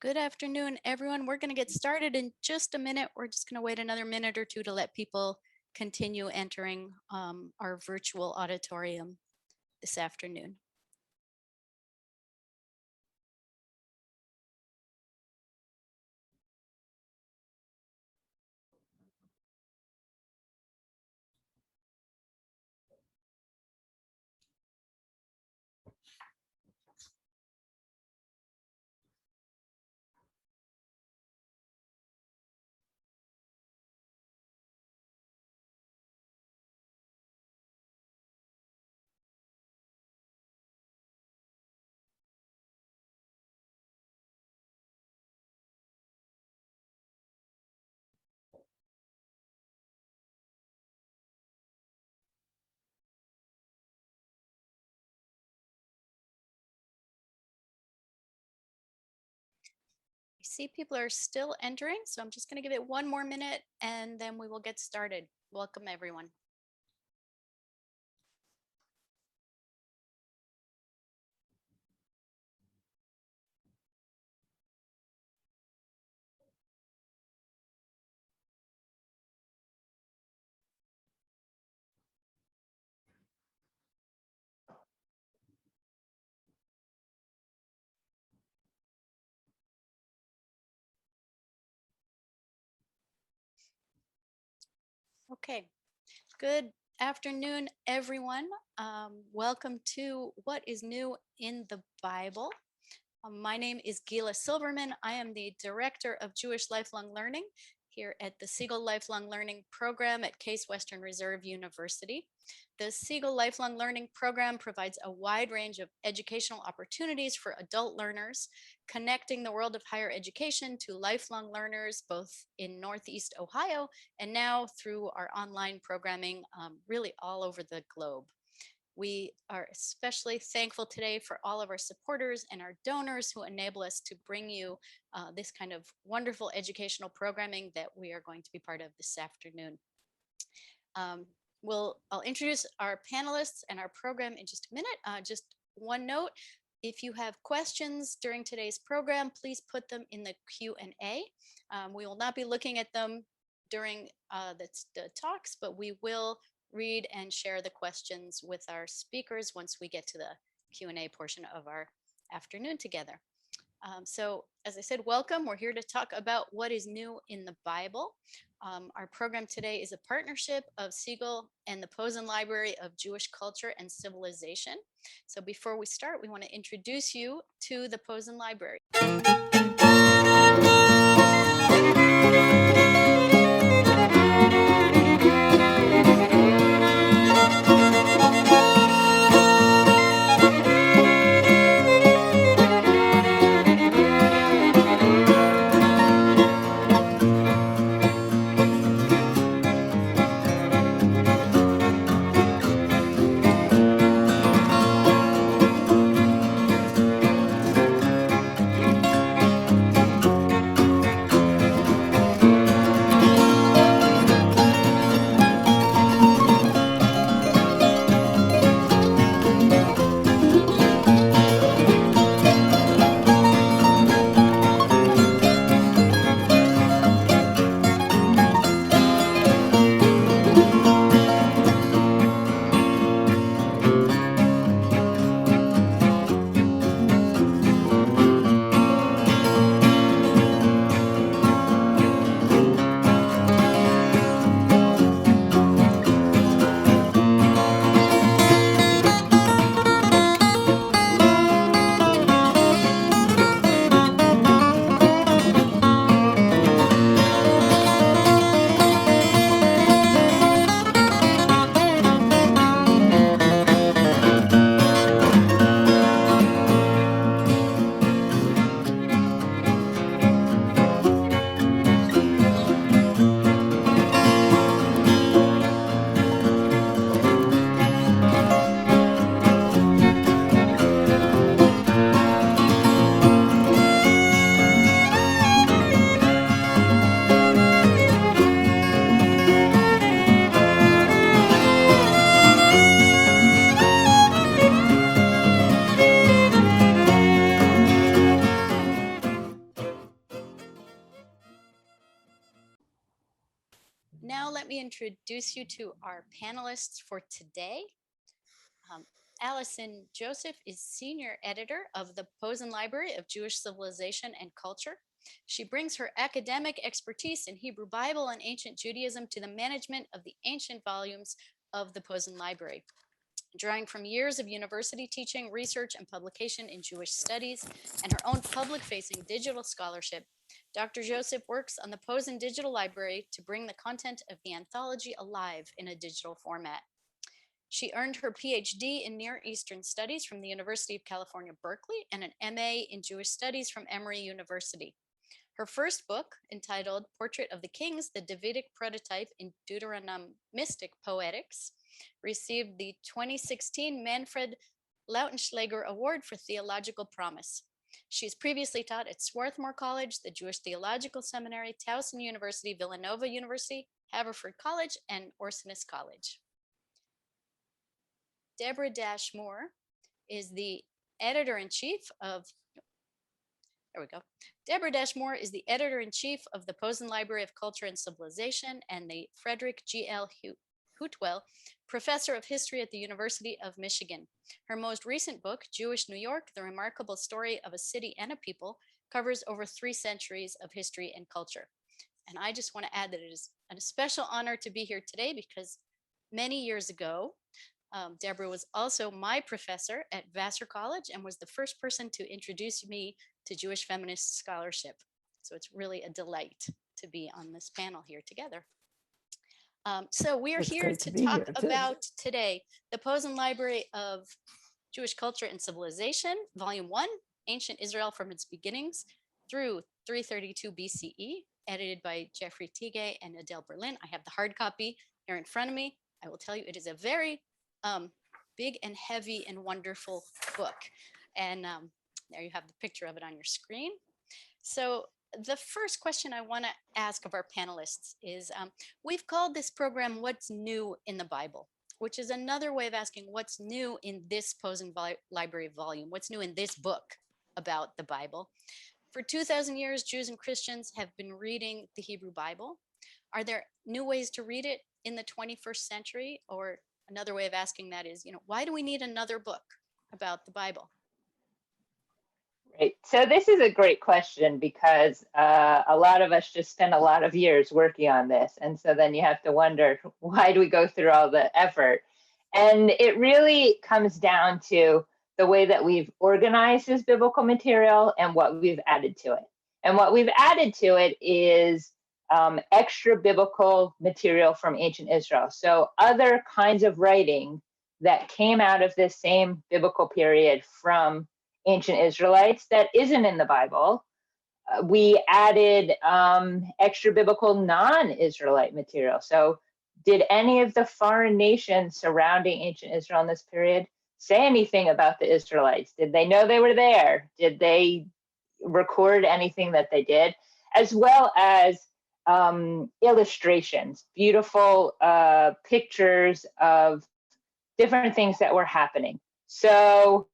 Good afternoon, everyone. We're going to get started in just a minute. We're just going to wait another minute or two to let people continue entering our virtual auditorium this afternoon. I see people are still entering, so I'm just going to give it one more minute and then we will get started. Welcome, everyone. Okay, good afternoon, everyone. Welcome to What is New in the Bible. My name is Gila Silverman. I am the Director of Jewish Lifelong Learning here at the Siegel Lifelong Learning Program at Case Western Reserve University. The Siegel Lifelong Learning Program provides a wide range of educational opportunities for adult learners, connecting the world of higher education to lifelong learners, both in Northeast Ohio and now through our online programming really all over the globe. We are especially thankful today for all of our supporters and our donors who enable us to bring you this kind of wonderful educational programming that we are going to be part of this afternoon. I'll introduce our panelists and our program in just a minute. Just one note, if you have questions during today's program, please put them in the Q&A. We will not be looking at them during the talks, but we will read and share the questions with our speakers once we get to the Q&A portion of our afternoon together. So as I said, welcome. We're here to talk about what is new in the Bible. Our program today is a partnership of Siegel and the Posen Library of Jewish Culture and Civilization. So before we start, we want to introduce you to the Posen Library. introduce you to our panelists for today. ALISON JOSEPH is senior editor of the Posen Library of Jewish Civilization and Culture. She brings her academic expertise in Hebrew Bible and ancient Judaism to the management of the ancient volumes of the Posen Library. Drawing from years of university teaching, research, and publication in Jewish studies, and her own public-facing digital scholarship, Dr. Joseph works on the Posen Digital Library to bring the content of the anthology alive in a digital format. She earned her PhD in Near Eastern Studies from the University of California, Berkeley, and an MA in Jewish Studies from Emory University. Her first book, entitled Portrait of the Kings, the Davidic Prototype in Deuteronomistic Poetics, received the 2016 Manfred Lautenschläger Award for Theological Promise. She's previously taught at Swarthmore College, the Jewish Theological Seminary, Towson University, Villanova University, Haverford College, and Orsinius College. DEBORAH Dash MOORE is the editor-in-chief of DEBORAH Dash MOORE is the editor-in-chief of the Posen Library of Culture and Civilization and the Frederick G. Huetwell Professor of History at the University of Michigan. Her most recent book, Jewish New York, The Remarkable Story of a City and a People, covers over 3 centuries of history and culture. And I just want to add that it is a special honor to be here today because many years ago, Deborah was also my professor at Vassar College and was the first person to introduce me to Jewish feminist scholarship. So it's really a delight to be on this panel here together. So we are here to talk about today the Posen Library of Jewish Culture and Civilization, Volume 1, Ancient Israel from its Beginnings through 332 BCE, edited by Jeffrey Tigay and Adele Berlin. I have the hard copy here in front of me. I will tell you it is a very big and heavy and wonderful book. And there you have the picture of it on your screen. So the first question I want to ask of our panelists is, we've called this program What's New in the Bible, which is another way of asking what's new in this Posen Library volume, what's new in this book about the Bible. For 2,000 years, Jews and Christians have been reading the Hebrew Bible. Are there new ways to read it in the 21st century? Or another way of asking that is, why do we need another book about the Bible? Right. So this is a great question because a lot of us just spend a lot of years working on this. And so then you have to wonder, why do we go through all the effort? And it really comes down to the way that we've organized this biblical material and what we've added to it. And what we've added to it is extra biblical material from ancient Israel. So other kinds of writing that came out of this same biblical period from ancient Israelites that isn't in the Bible. We added extra biblical non-Israelite material. So did any of the foreign nations surrounding ancient Israel in this period say anything about the Israelites? Did they know they were there? Did they record anything that they did? As well as illustrations, beautiful pictures of different things that were happening. So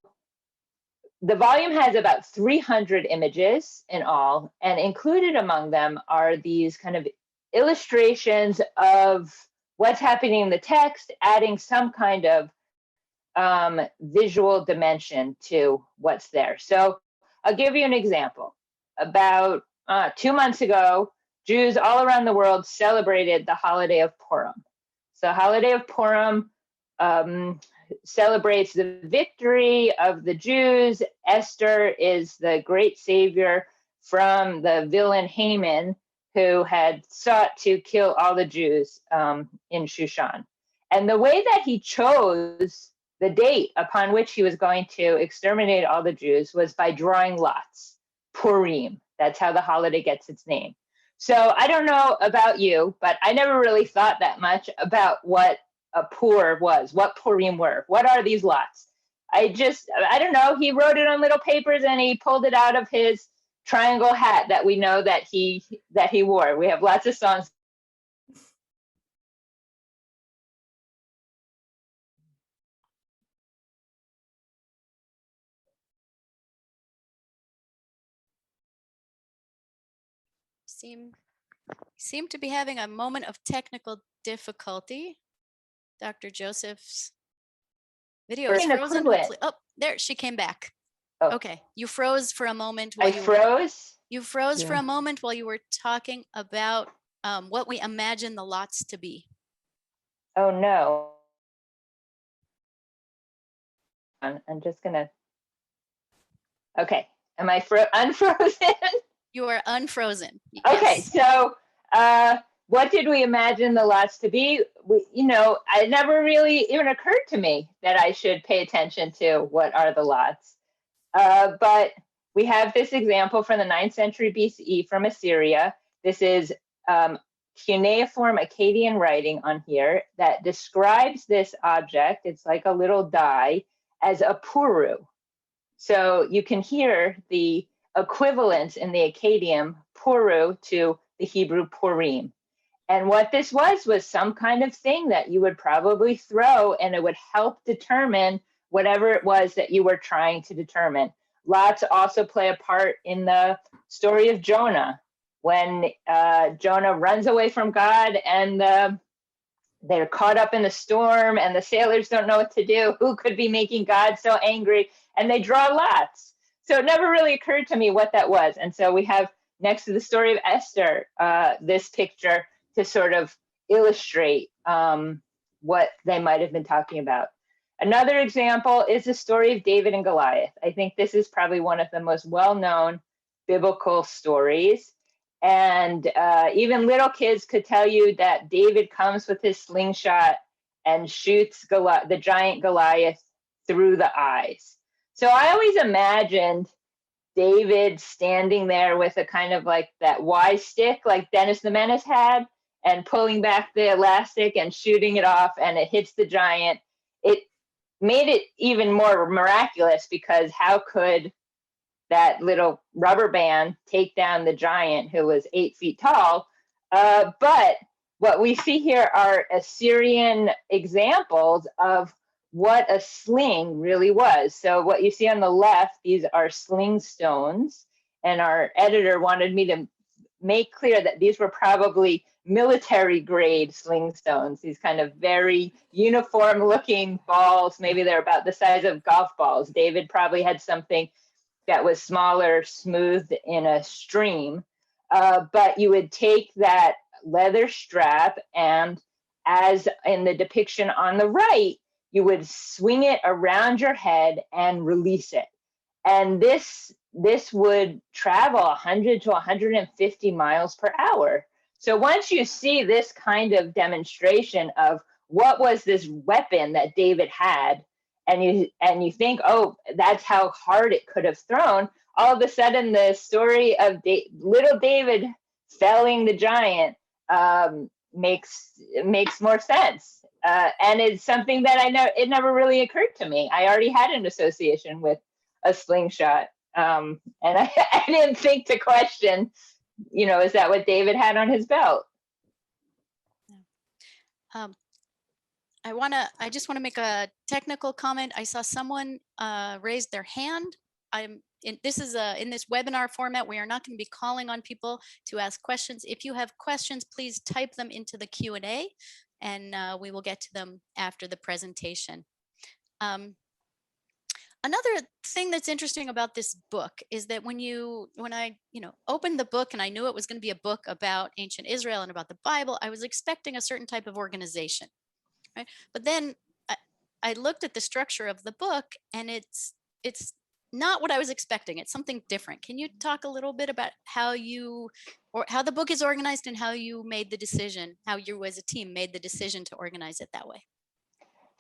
the volume has about 300 images in all, and included among them are these kind of illustrations of what's happening in the text, adding some kind of visual dimension to what's there. So I'll give you an example. About 2 months ago, Jews all around the world celebrated the Holiday of Purim. So Holiday of Purim celebrates the victory of the Jews. Esther is the great savior from the villain Haman, who had sought to kill all the Jews in Shushan. And the way that he chose the date upon which he was going to exterminate all the Jews was by drawing lots, Purim. That's how the holiday gets its name. So I don't know about you, but I never really thought that much about what a Pur was, what Purim were. What are these lots? I don't know. He wrote it on little papers and he pulled it out of his triangle hat that we know that he wore. We have lots of songs. Seem to be having a moment of technical difficulty. Dr. Joseph's video We're is in a frozen. quizlet. Hopefully, oh, there, she came back. Oh. Okay, you froze for a moment. I froze? You froze for Yeah. a moment while you were talking about what we imagine the lots to be. Oh no. I'm just gonna, okay. Am I unfrozen? You are unfrozen. Okay, Yes. so what did we imagine the lots to be? It never really even occurred to me that I should pay attention to what are the lots. But we have this example from the 9th century BCE from Assyria. This is cuneiform Akkadian writing on here that describes this object. It's like a little die as a puru. So you can hear the equivalence in the Akkadian puru to the Hebrew purim. And what this was some kind of thing that you would probably throw, and it would help determine whatever it was that you were trying to determine. Lots also play a part in the story of Jonah, when Jonah runs away from God and they're caught up in the storm and the sailors don't know what to do. Who could be making God so angry? And they draw lots. So it never really occurred to me what that was. And so we have next to the story of Esther, this picture to sort of illustrate what they might have been talking about. Another example is the story of David and Goliath. I think this is probably one of the most well-known biblical stories. And even little kids could tell you that David comes with his slingshot and shoots the giant Goliath through the eyes. So I always imagined David standing there with a kind of like that Y stick like Dennis the Menace had, and pulling back the elastic and shooting it off, and it hits the giant. It made it even more miraculous, because how could that little rubber band take down the giant who was 8 feet tall? But what we see here are Assyrian examples of what a sling really was. So what you see on the left, these are sling stones, and our editor wanted me to make clear that these were probably military grade sling stones, these kind of very uniform looking balls. Maybe they're about the size of golf balls. David probably had something that was smaller, smoothed in a stream. But you would take that leather strap, and as in the depiction on the right, you would swing it around your head and release it. And this would travel 100 to 150 miles per hour. So once you see this kind of demonstration of what was this weapon that David had, and you think, oh, that's how hard it could have thrown, all of a sudden the story of little David felling the giant makes more sense. And it's something that it never really occurred to me. I already had an association with a slingshot. And I didn't think to question, is that what David had on his belt? I just want to make a technical comment. I saw someone raise their hand. In this webinar format, we are not going to be calling on people to ask questions. If you have questions, please type them into the Q&A, and we will get to them after the presentation. Another thing that's interesting about this book is that when I opened the book and I knew it was going to be a book about ancient Israel and about the Bible, I was expecting a certain type of organization, right? But then I looked at the structure of the book, and it's not what I was expecting. It's something different. Can you talk a little bit about how the book is organized, and how you made the decision, how you as a team made the decision to organize it that way?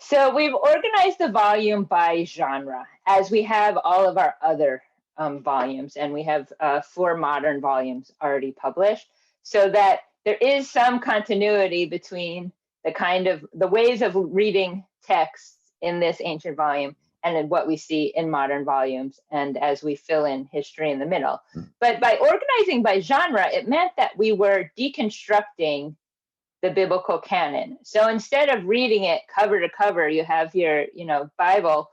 So we've organized the volume by genre, as we have all of our other volumes, and we have 4 modern volumes already published, so that there is some continuity between the ways of reading texts in this ancient volume and in what we see in modern volumes, and as we fill in history in the middle. But by organizing by genre, it meant that we were deconstructing the biblical canon. So instead of reading it cover to cover, you have your, Bible,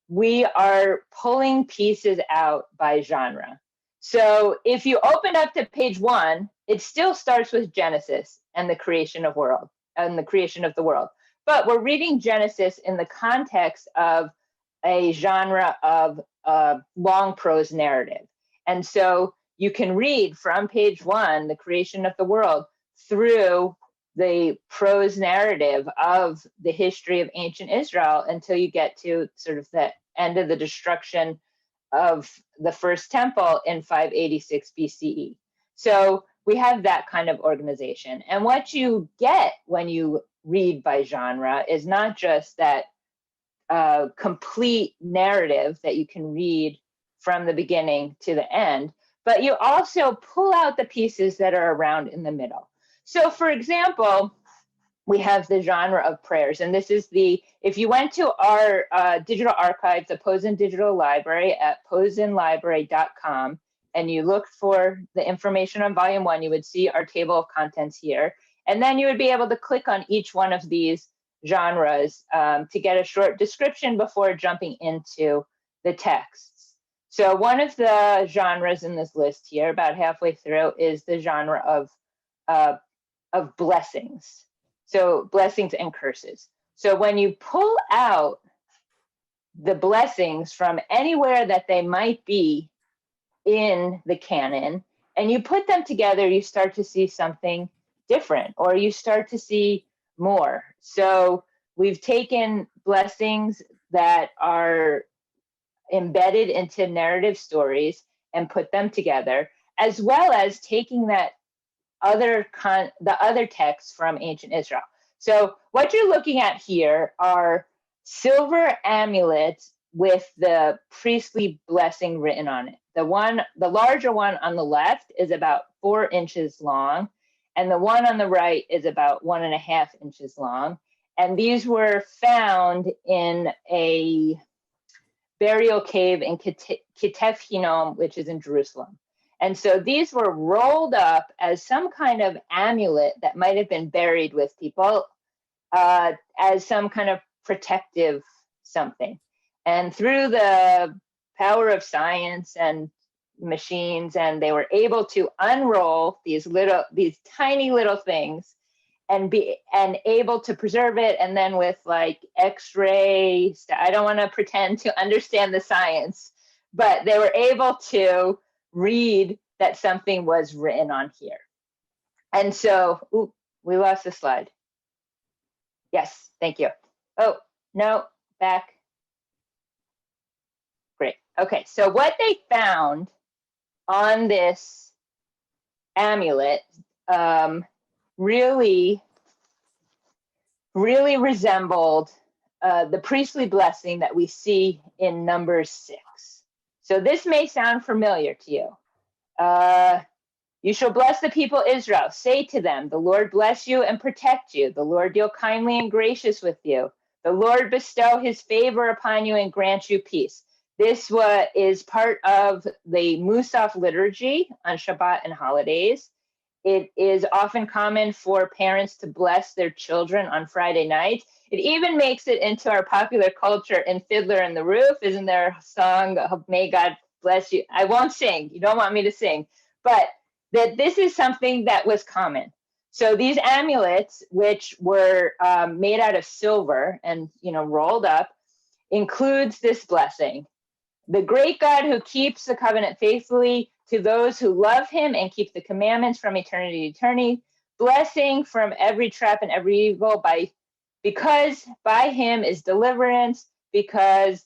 we are pulling pieces out by genre. So if you open up to page 1, it still starts with Genesis and the creation of and the creation of the world. But we're reading Genesis in the context of a genre of long prose narrative. And so you can read from page 1, the creation of the world, through the prose narrative of the history of ancient Israel until you get to sort of the end of the destruction of the first temple in 586 BCE. So we have that kind of organization. And what you get when you read by genre is not just that complete narrative that you can read from the beginning to the end, but you also pull out the pieces that are around in the middle. So for example, we have the genre of prayers. And this is if you went to our digital archive, the Posen Digital Library at posenlibrary.com, and you looked for the information on volume 1, you would see our table of contents here. And then you would be able to click on each one of these genres to get a short description before jumping into the texts. So one of the genres in this list here, about halfway through, is the genre of blessings. So blessings and curses. So when you pull out the blessings from anywhere that they might be in the canon, and you put them together, you start to see something different, or you start to see more. So we've taken blessings that are embedded into narrative stories and put them together, as well as taking that the other texts from ancient Israel. So what you're looking at here are silver amulets with the priestly blessing written on it. The larger one on the left is about 4 inches long, and the one on the right is about 1.5 inches long. And these were found in a burial cave in Kitef Hinnom, which is in Jerusalem. And so these were rolled up as some kind of amulet that might have been buried with people as some kind of protective something. And through the power of science and machines, and they were able to unroll these tiny little things and able to preserve it. And then with like X-ray, I don't want to pretend to understand the science, but they were able to read that something was written on here. And so, we lost the slide. Yes, thank you. Oh, no, back. Great. Okay, so what they found on this amulet really resembled the priestly blessing that we see in Numbers 6. So this may sound familiar to you. You shall bless the people Israel. Say to them, the Lord bless you and protect you. The Lord deal kindly and gracious with you. The Lord bestow his favor upon you and grant you peace. This is part of the Musaf liturgy on Shabbat and holidays. It is often common for parents to bless their children on Friday nights. It even makes it into our popular culture in Fiddler on the Roof. Isn't there a song, May God bless you? I won't sing. You don't want me to sing. But that this is something that was common. So these amulets, which were made out of silver and rolled up, includes this blessing. The great God who keeps the covenant faithfully to those who love him and keep the commandments from eternity to eternity, blessing from every trap and every evil, because by him is deliverance, because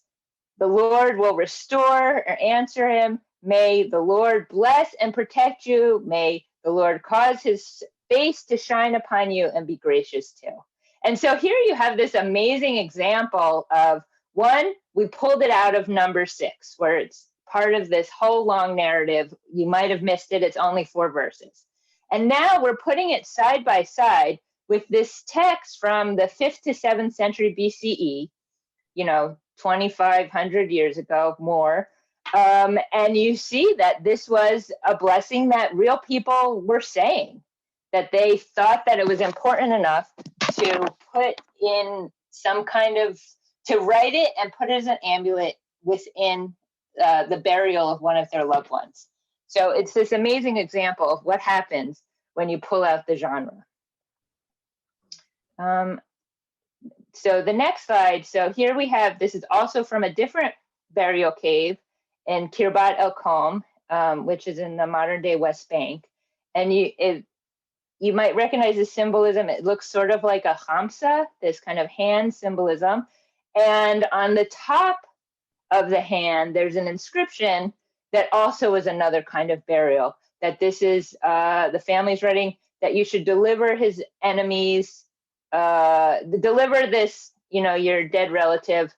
the Lord will restore or answer him. May the Lord bless and protect you. May the Lord cause his face to shine upon you and be gracious to. And so here you have this amazing example of one, we pulled it out of Number 6, where it's part of this whole long narrative. You might have missed it. It's only 4 verses. And now we're putting it side by side with this text from the 5th to 7th century BCE, 2,500 years ago, more. And you see that this was a blessing that real people were saying, that they thought that it was important enough to put in some kind of, to write it and put it as an amulet within the burial of one of their loved ones. So it's this amazing example of what happens when you pull out the genre. So the next slide, so here we have, this is also from a different burial cave in Kirbat El Khom, which is in the modern day West Bank. And you might recognize the symbolism. It looks sort of like a hamsa, this kind of hand symbolism. And on the top of the hand, there's an inscription that also is another kind of burial, that this is the family's writing that you should deliver his enemies, deliver this, your dead relative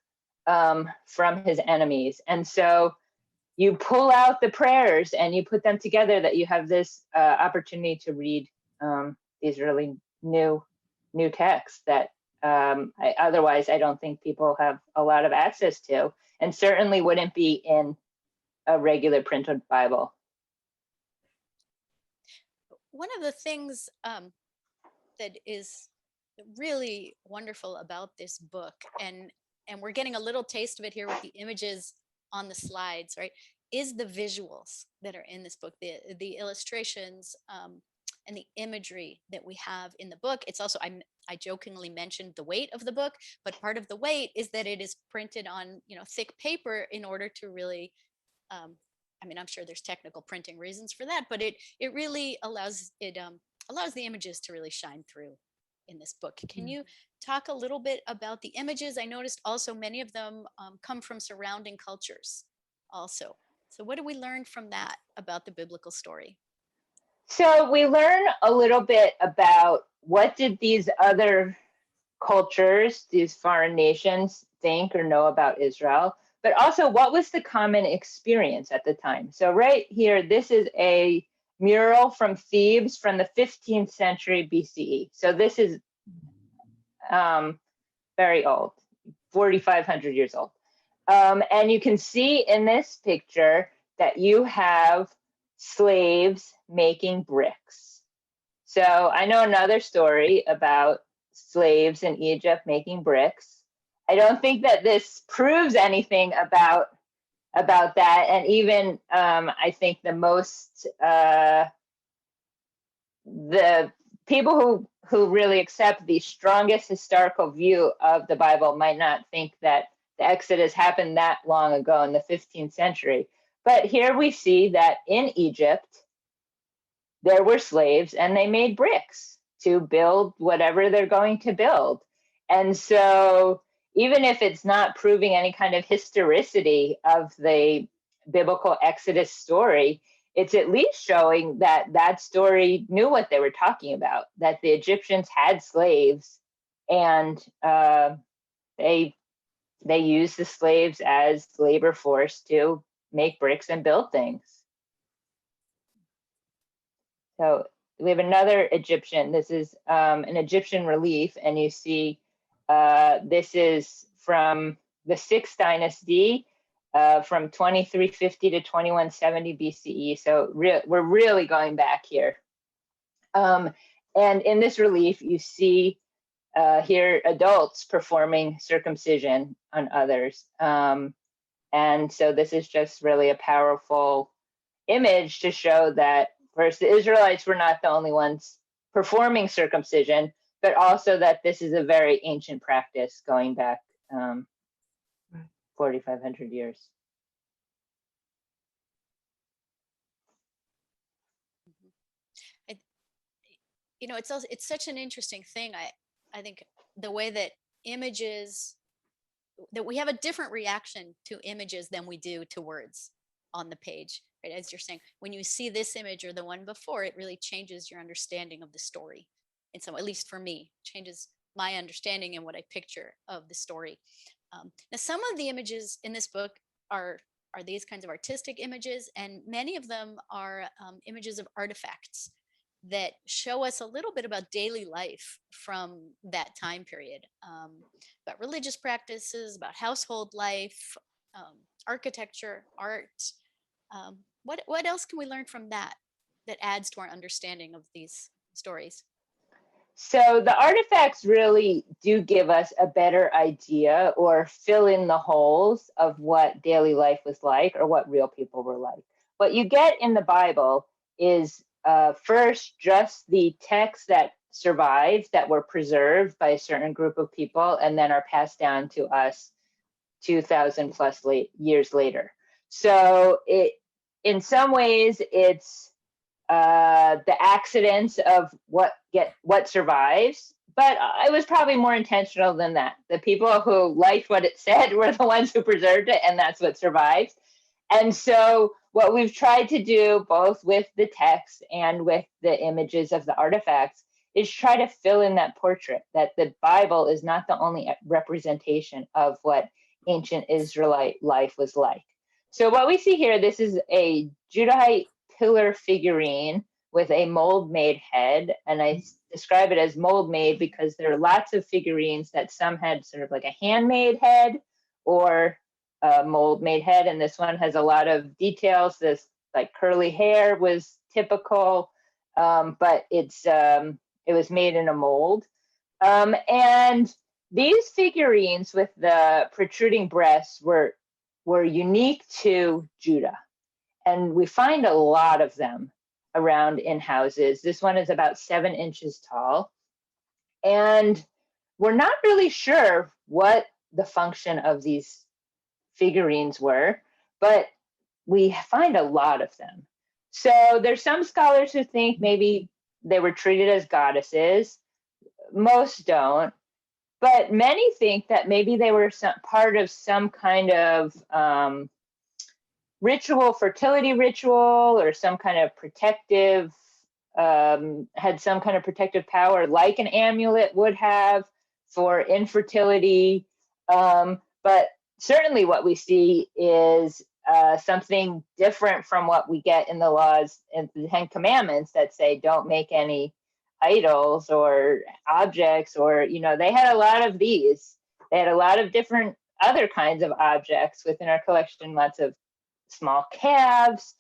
from his enemies. And so you pull out the prayers and you put them together, that you have this opportunity to read these really new texts that otherwise I don't think people have a lot of access to, and certainly wouldn't be in a regular printed Bible. One of the things that is really wonderful about this book, and we're getting a little taste of it here with the images on the slides, right, is the visuals that are in this book, the illustrations and the imagery that we have in the book. It's also, I jokingly mentioned the weight of the book, but part of the weight is that it is printed on thick paper in order to really, I'm sure there's technical printing reasons for that, but it really allows the images to really shine through in this book. Can you talk a little bit about the images? I noticed also many of them come from surrounding cultures also. So what do we learn from that about the biblical story? So we learn a little bit about what did these other cultures, these foreign nations, think or know about Israel, but also what was the common experience at the time. So right here, this is a mural from Thebes from the 15th century BCE. So this is very old, 4,500 years old. And you can see in this picture that you have slaves making bricks. So I know another story about slaves in Egypt making bricks. I don't think that this proves anything about that. And even I think the most the people who really accept the strongest historical view of the Bible might not think that the Exodus happened that long ago in the 15th century. But here we see that in Egypt, there were slaves and they made bricks to build whatever they're going to build. And so even if it's not proving any kind of historicity of the biblical Exodus story, it's at least showing that that story knew what they were talking about, that the Egyptians had slaves and they used the slaves as labor force to make bricks and build things. So we have another Egyptian. This is an Egyptian relief, and you see this is from the 6th dynasty, from 2350 to 2170 BCE. So we're really going back here. And in this relief, you see here adults performing circumcision on others. And so this is just really a powerful image to show that first, the Israelites were not the only ones performing circumcision, but also that this is a very ancient practice going back 4,500 years. It's such an interesting thing. I think the way that images, that we have a different reaction to images than we do to words on the page, right? As you're saying, when you see this image or the one before, it really changes your understanding of the story. And so, at least for me, changes my understanding and what I picture of the story. Now, some of the images in this book are these kinds of artistic images, and many of them are images of artifacts that show us a little bit about daily life from that time period, about religious practices, about household life, architecture, art. What else can we learn from that adds to our understanding of these stories? So the artifacts really do give us a better idea or fill in the holes of what daily life was like or what real people were like. What you get in the Bible is first just the text that survive, that were preserved by a certain group of people, and then are passed down to us 2,000 plus years later. So in some ways, it's the accidents of what survives, but it was probably more intentional than that. The people who liked what it said were the ones who preserved it, and that's what survives. And so what we've tried to do, both with the text and with the images of the artifacts, is try to fill in that portrait, that the Bible is not the only representation of what ancient Israelite life was like. So what we see here, this is a Judahite pillar figurine with a mold-made head, and I describe it as mold-made because there are lots of figurines that some had sort of like a handmade head or a mold-made head, and this one has a lot of details. This like curly hair was typical, but it was made in a mold. And these figurines with the protruding breasts were unique to Judah. And we find a lot of them around in houses. This one is about 7 inches tall. And we're not really sure what the function of these figurines were, but we find a lot of them. So there's some scholars who think maybe they were treated as goddesses. Most don't. But many think that maybe they were part of some kind of ritual, fertility ritual, or some kind of protective, had some kind of protective power, like an amulet would have for infertility. But certainly what we see is something different from what we get in the laws and the 10 Commandments that say don't make any idols or objects, or, they had a lot of these. They had a lot of different other kinds of objects within our collection, lots of small calves,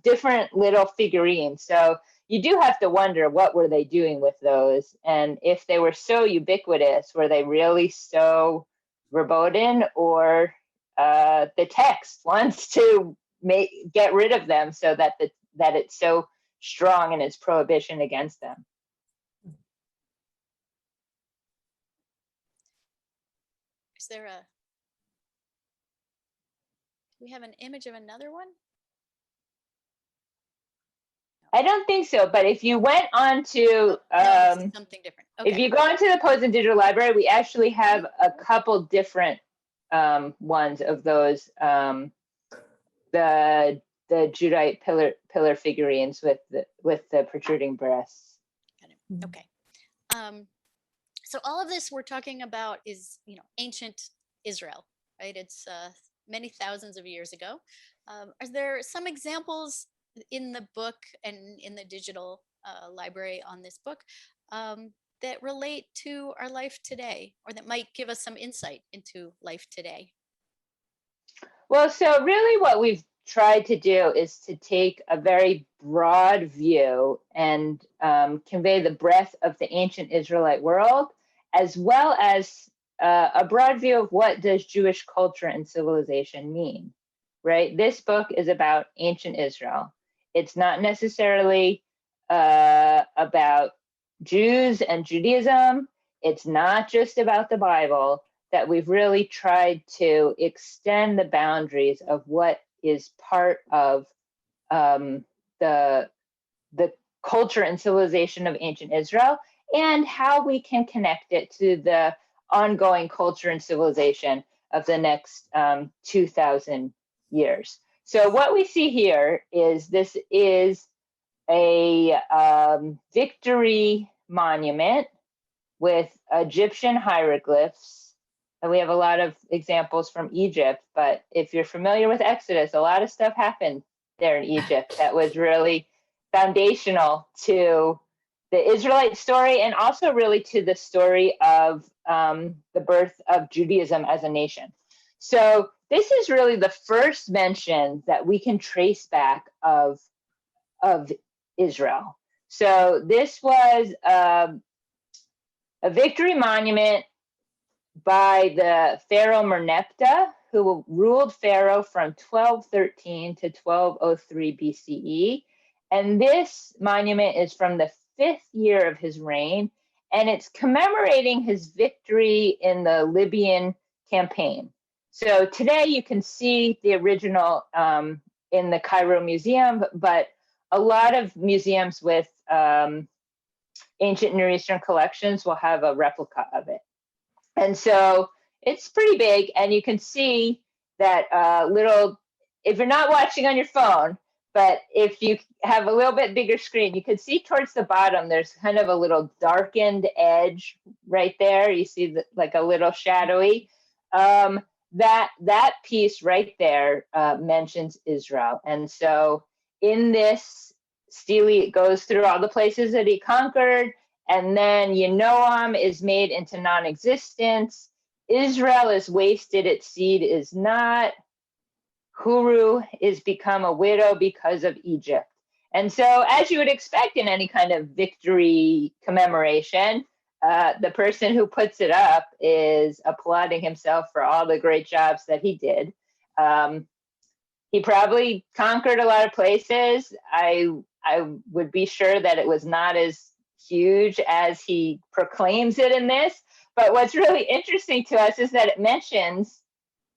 different little figurines. So you do have to wonder, what were they doing with those? And if they were so ubiquitous, were they really so verboten, or the text wants to get rid of them so that it's so strong in its prohibition against them? Is there we have an image of another one? I don't think so, but if you went on to this is something different. Okay. If you go into the Posen Digital Library, we actually have a couple different ones of those, the Judahite pillar figurines with the protruding breasts. Okay. So all of this we're talking about is, ancient Israel, right? It's many thousands of years ago. Are there some examples in the book and in the digital library on this book that relate to our life today, or that might give us some insight into life today? Well, so really what we've tried to do is to take a very broad view and convey the breadth of the ancient Israelite world, as well as a broad view of what does Jewish culture and civilization mean, right? This book is about ancient Israel. It's not necessarily about Jews and Judaism. It's not just about the Bible. That we've really tried to extend the boundaries of what is part of the culture and civilization of ancient Israel, and how we can connect it to the ongoing culture and civilization of the next 2,000 years. So what we see here is this is a victory monument with Egyptian hieroglyphs. And we have a lot of examples from Egypt, but if you're familiar with Exodus, a lot of stuff happened there in Egypt that was really foundational to the Israelite story, and also really to the story of the birth of Judaism as a nation. So this is really the first mention that we can trace back of Israel. So this was a victory monument by the Pharaoh Merneptah, who ruled Pharaoh from 1213 to 1203 BCE. And this monument is from the 5th year of his reign, and it's commemorating his victory in the Libyan campaign. So today you can see the original in the Cairo Museum, but a lot of museums with ancient Near Eastern collections will have a replica of it. And so it's pretty big, and you can see that little, if you're not watching on your phone, but if you have a little bit bigger screen, you can see towards the bottom, there's kind of a little darkened edge right there. You see like a little shadowy. That piece right there mentions Israel. And so in this stele, it goes through all the places that he conquered, and then Yenoam is made into non-existence. Israel is wasted, its seed is not. Huru is become a widow because of Egypt. And so, as you would expect in any kind of victory commemoration, the person who puts it up is applauding himself for all the great jobs that he did. He probably conquered a lot of places. I would be sure that it was not as huge as he proclaims it in this. But what's really interesting to us is that it mentions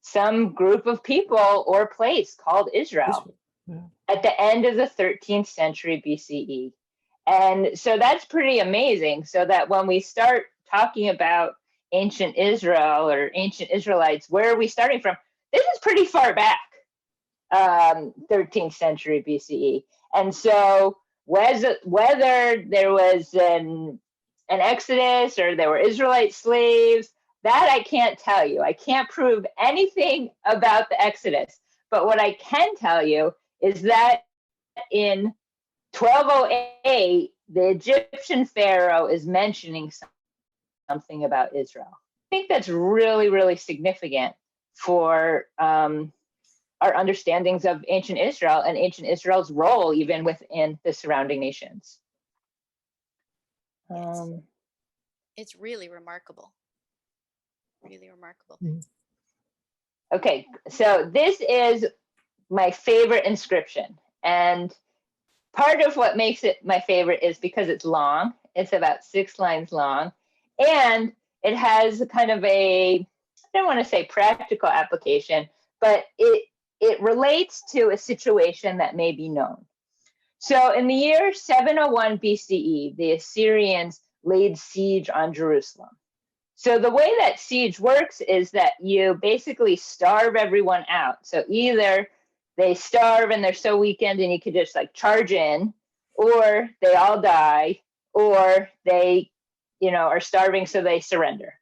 some group of people or place called Israel at the end of the 13th century BCE. And so that's pretty amazing. So that when we start talking about ancient Israel or ancient Israelites, where are we starting from? This is pretty far back, 13th century BCE. And so whether there was an exodus or there were Israelite slaves, that I can't tell you. I can't prove anything about the Exodus. But what I can tell you is that in 1208, the Egyptian pharaoh is mentioning something about Israel. I think that's really, really significant for our understandings of ancient Israel and ancient Israel's role even within the surrounding nations. It's really remarkable. Really remarkable. Okay, so this is my favorite inscription. And part of what makes it my favorite is because it's long. It's about 6 lines long. And it has kind of a, I don't want to say practical application, but it relates to a situation that may be known. So in the year 701 BCE, the Assyrians laid siege on Jerusalem. So the way that siege works is that you basically starve everyone out. So either they starve and they're so weakened and you could just like charge in, or they all die, or they, are starving so they surrender.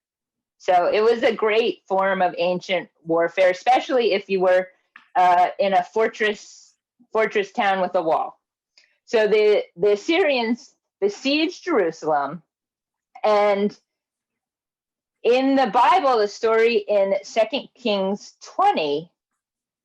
So it was a great form of ancient warfare, especially if you were in a fortress town with a wall. So the Assyrians besieged Jerusalem, and in the Bible, the story in 2 Kings 20,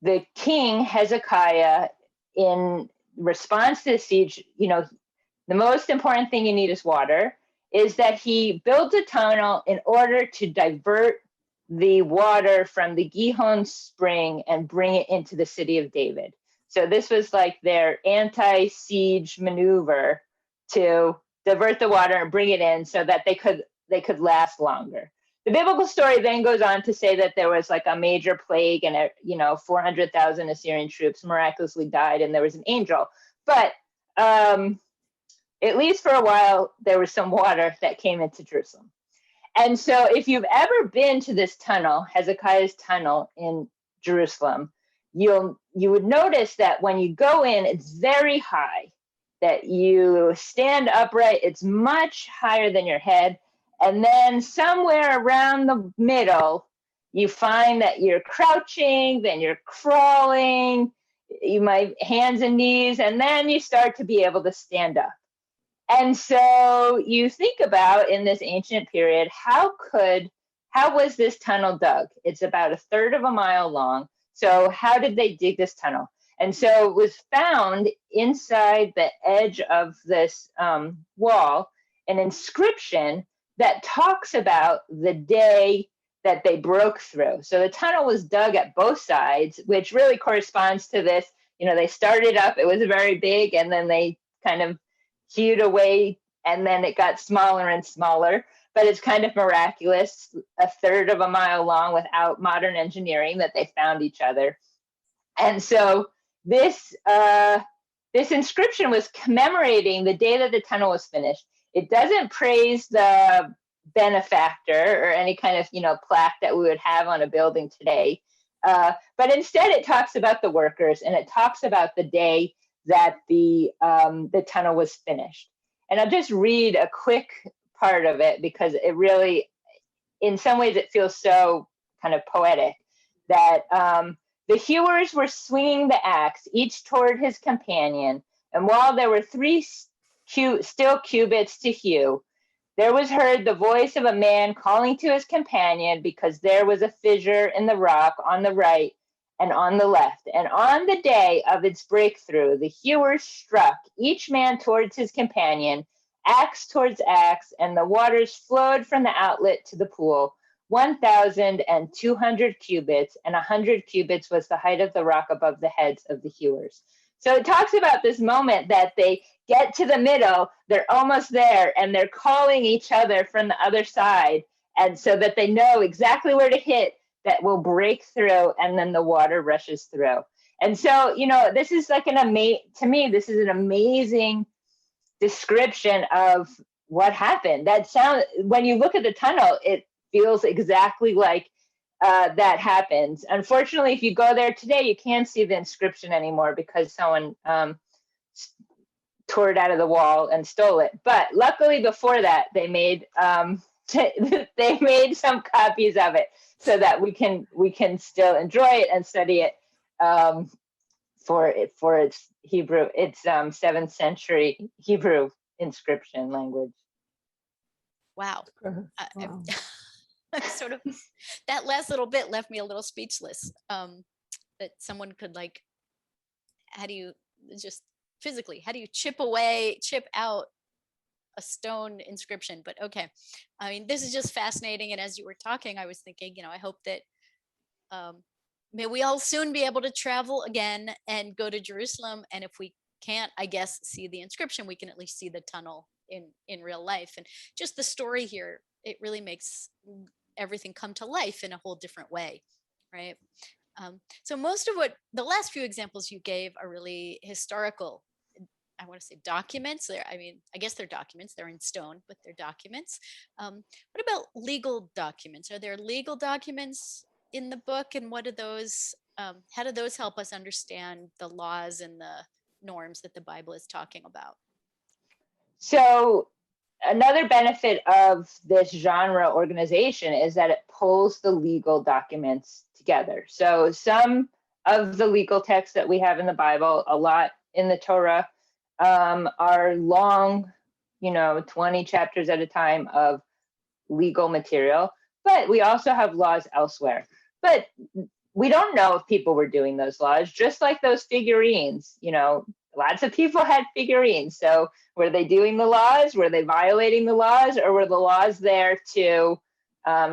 the king Hezekiah, in response to the siege, the most important thing you need is water, is that he builds a tunnel in order to divert the water from the Gihon spring and bring it into the city of David. So this was like their anti-siege maneuver to divert the water and bring it in so that they could last longer. The biblical story then goes on to say that there was like a major plague and 400,000 Assyrian troops miraculously died and there was an angel. But at least for a while, there was some water that came into Jerusalem. And so if you've ever been to this tunnel, Hezekiah's tunnel in Jerusalem, you would notice that when you go in, it's very high, that you stand upright, it's much higher than your head. And then somewhere around the middle, you find that you're crouching, then you're crawling, you might hands and knees, and then you start to be able to stand up. And so you think about in this ancient period, how was this tunnel dug? It's about 1/3 of a mile long. So how did they dig this tunnel? And so it was found inside the edge of this wall, an inscription that talks about the day that they broke through. So the tunnel was dug at both sides, which really corresponds to this. They started up, it was very big, and then they kind of hewed away and then it got smaller and smaller, but it's kind of miraculous, a third of a mile long without modern engineering, that they found each other. And so this inscription was commemorating the day that the tunnel was finished. It doesn't praise the benefactor or any kind of, plaque that we would have on a building today. But instead it talks about the workers, and it talks about the day that the tunnel was finished. And I'll just read a quick part of it, because it really, in some ways, it feels so kind of poetic, that the hewers were swinging the axe, each toward his companion, and while there were 3 still cubits to hew, there was heard the voice of a man calling to his companion, because there was a fissure in the rock on the right and on the left. And on the day of its breakthrough, the hewers struck, each man towards his companion, axe towards axe, and the waters flowed from the outlet to the pool, 1,200 cubits, and 100 cubits was the height of the rock above the heads of the hewers. So it talks about this moment that they get to the middle, they're almost there, and they're calling each other from the other side, and so that they know exactly where to hit that will break through, and then the water rushes through. And so, this is like to me, this is an amazing description of what happened. When you look at the tunnel, it feels exactly like that happens. Unfortunately, if you go there today, you can't see the inscription anymore because someone tore it out of the wall and stole it. But luckily, before that, they made they made some copies of it so that we can still enjoy it and study it for its Hebrew, its 7th century Hebrew inscription language. Wow. Wow. Sort of, that last little bit left me a little speechless. That someone could, like, how do you chip out a stone inscription? But okay, I mean, this is just fascinating. And as you were talking, I was thinking, I hope that may we all soon be able to travel again and go to Jerusalem. And if we can't, I guess, see the inscription, we can at least see the tunnel in real life. And just the story here, it really makes everything come to life in a whole different way, right? So most of what the last few examples you gave are really historical, I want to say documents. I guess they're documents. They're in stone, but they're documents. What about legal documents? Are there legal documents in the book? And what are those? How do those help us understand the laws and the norms that the Bible is talking about? So another benefit of this genre organization is that it pulls the legal documents together. So some of the legal texts that we have in the Bible, a lot in the Torah, are long, 20 chapters at a time of legal material, but we also have laws elsewhere. But we don't know if people were doing those laws, just like those figurines, lots of people had figurines. So were they doing the laws? Were they violating the laws? Or were the laws there to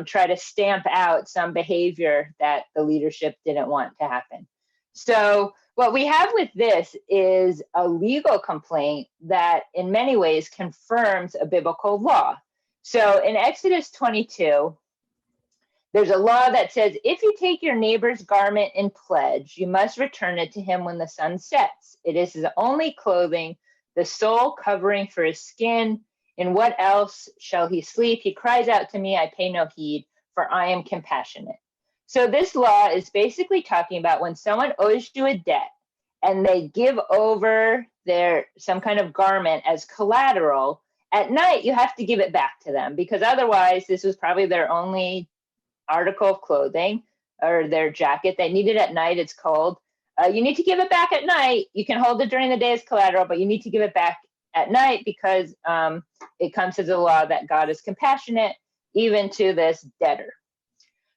try to stamp out some behavior that the leadership didn't want to happen? So what we have with this is a legal complaint that in many ways confirms a biblical law. So in Exodus 22, there's a law that says, if you take your neighbor's garment in pledge, you must return it to him when the sun sets. It is his only clothing, the sole covering for his skin. In what else shall he sleep? He cries out to me, I pay no heed, for I am compassionate. So this law is basically talking about when someone owes you a debt and they give over some kind of garment as collateral, at night you have to give it back to them, because otherwise this was probably their only article of clothing or their jacket. They need it at night, it's cold. You need to give it back at night. You can hold it during the day as collateral, but you need to give it back at night because it comes as a law that God is compassionate even to this debtor.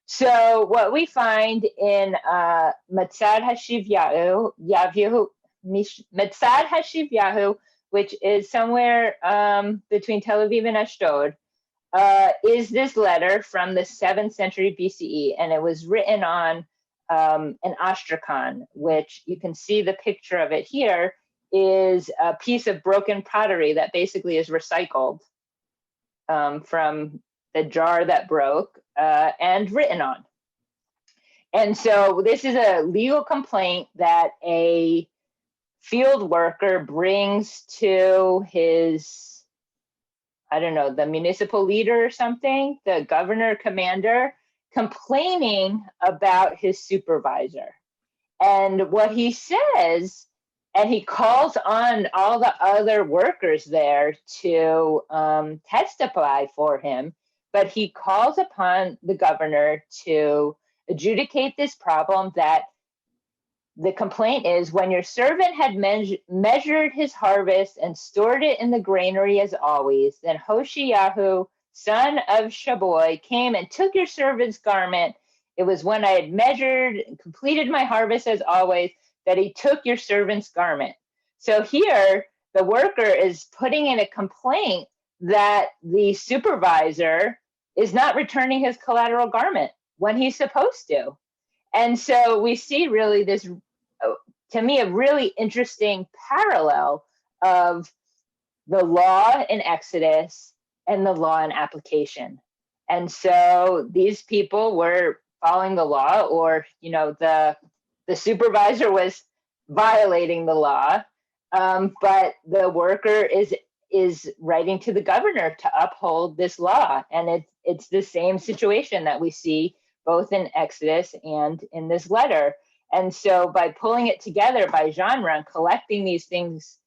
So what we find in Matzad Hashivyahu, which is somewhere between Tel Aviv and Ashdod, is this letter from the 7th century BCE, and it was written on an astrakhan, which you can see the picture of it here. is a piece of broken pottery that basically is recycled from the jar that broke and written on. And so this is a legal complaint that a field worker brings to his, I don't know, the municipal leader or something, the governor, commander, complaining about his supervisor. And what he says, and he calls on all the other workers there to testify for him, but he calls upon the governor to adjudicate this problem that the complaint is, when your servant had measured his harvest and stored it in the granary as always, then Hoshiyahu, son of Shaboy, came and took your servant's garment. It was when I had measured and completed my harvest as always that he took your servant's garment. So here, the worker is putting in a complaint that the supervisor is not returning his collateral garment when he's supposed to. And so we see really this, to me, a really interesting parallel of the law in Exodus and the law in application. And so these people were following the law, or, you know, the supervisor was violating the law, but the worker is writing to the governor to uphold this law. And it's the same situation that we see both in Exodus and in this letter. And so by pulling it together by genre and collecting these things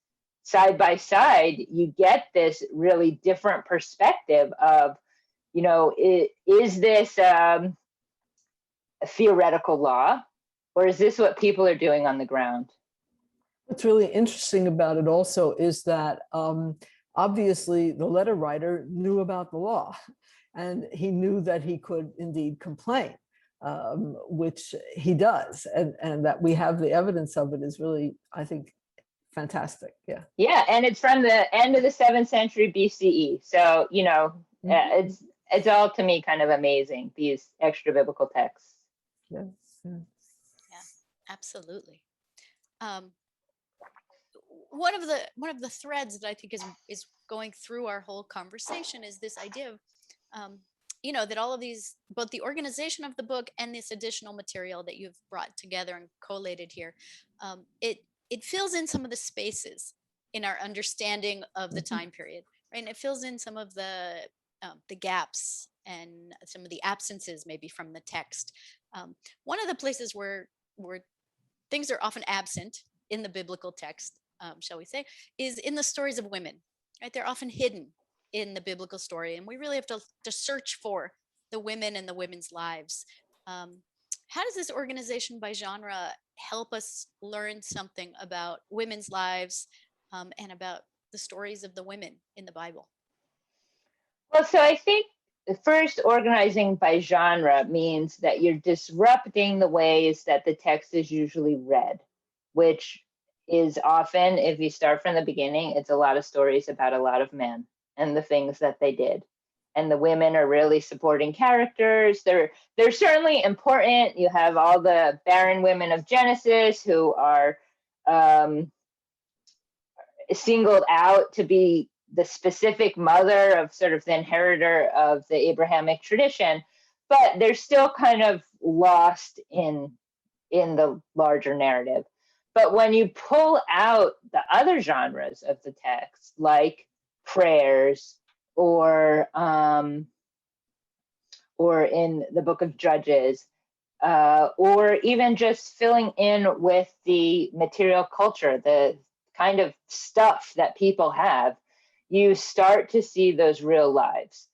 side by side, you get this really different perspective of, you know, is this a theoretical law, or is this what people are doing on the ground? What's really interesting about it also is that obviously the letter writer knew about the law, and he knew that he could indeed complain, which he does, and that we have the evidence of it is really, I think, fantastic. Yeah. Yeah, and it's from the end of the 7th century BCE. So, you know, it's all, to me, kind of amazing, these extra biblical texts. Yes. Yeah, absolutely. One of the threads that I think is going through our whole conversation is this idea of, you know, that all of these, both the organization of the book and this additional material that you've brought together and collated here, it fills in some of the spaces in our understanding of the time period, right? And it fills in some of the gaps and some of the absences maybe from the text. One of the places where things are often absent in the biblical text, shall we say, is in the stories of women, right? They're often hidden in the biblical story, and we really have to search for the women and the women's lives. How does this organization by genre help us learn something about women's lives and about the stories of the women in the Bible? Well, so I think the first, organizing by genre means that you're disrupting the ways that the text is usually read, which is often, if you start from the beginning, it's a lot of stories about a lot of men and the things that they did. And the women are really supporting characters. They're certainly important. You have all the barren women of Genesis who are singled out to be the specific mother of sort of the inheritor of the Abrahamic tradition, but they're still kind of lost in the larger narrative. But when you pull out the other genres of the text, like prayers, or in the book of Judges, or even just filling in with the material culture, the kind of stuff that people have, you start to see those real lives.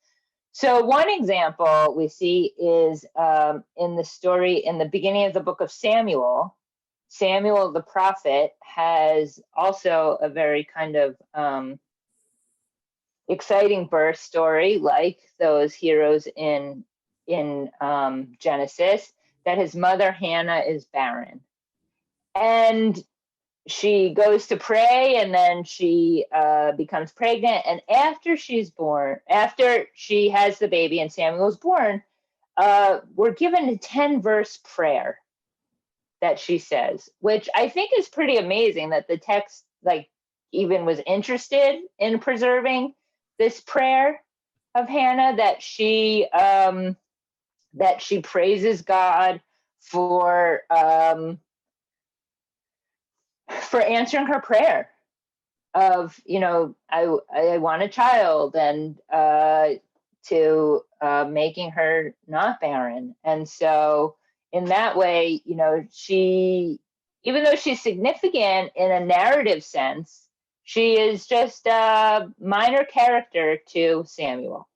So one example we see is in the story in the beginning of the book of Samuel. Samuel the prophet has also a very kind of exciting birth story, like those heroes in Genesis, that his mother Hannah is barren. And she goes to pray, and then she becomes pregnant. And after she has the baby and Samuel's born, we're given a 10-verse prayer that she says, which I think is pretty amazing, that the text like even was interested in preserving this prayer of Hannah, that she praises God for answering her prayer of, I want a child, and to making her not barren. And so in that way, she, even though she's significant in a narrative sense, she is just a minor character to Samuel,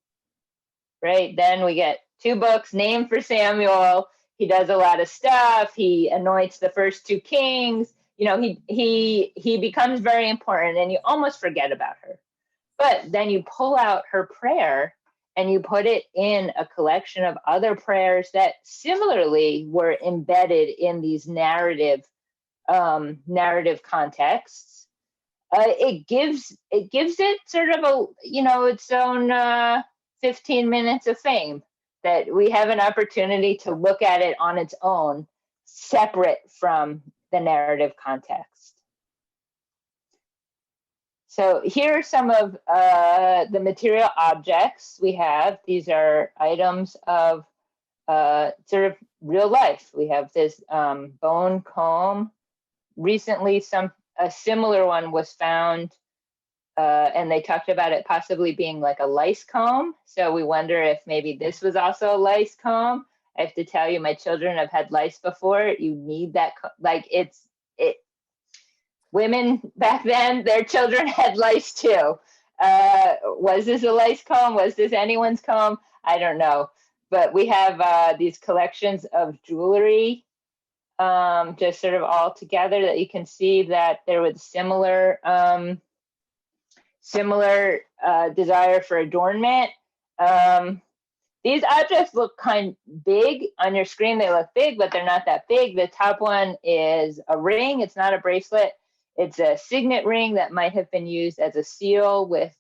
right? Then we get 2 books named for Samuel. He does a lot of stuff. He anoints the first 2 kings. He becomes very important, and you almost forget about her. But then you pull out her prayer and you put it in a collection of other prayers that similarly were embedded in these narrative contexts. It gives it sort of its own 15 minutes of fame, that we have an opportunity to look at it on its own, separate from the narrative context. So here are some of the material objects we have. These are items of sort of real life. We have this bone comb. Recently, a similar one was found, and they talked about it possibly being like a lice comb. So we wonder if maybe this was also a lice comb. I have to tell you, my children have had lice before. You need that, women back then, their children had lice too. Was this a lice comb? Was this anyone's comb? I don't know. But we have these collections of jewelry, just sort of all together, that you can see that there was similar desire for adornment. These objects look kind of big on your screen. They look big, but they're not that big. The top one is a ring. It's not a bracelet. It's a signet ring that might have been used as a seal with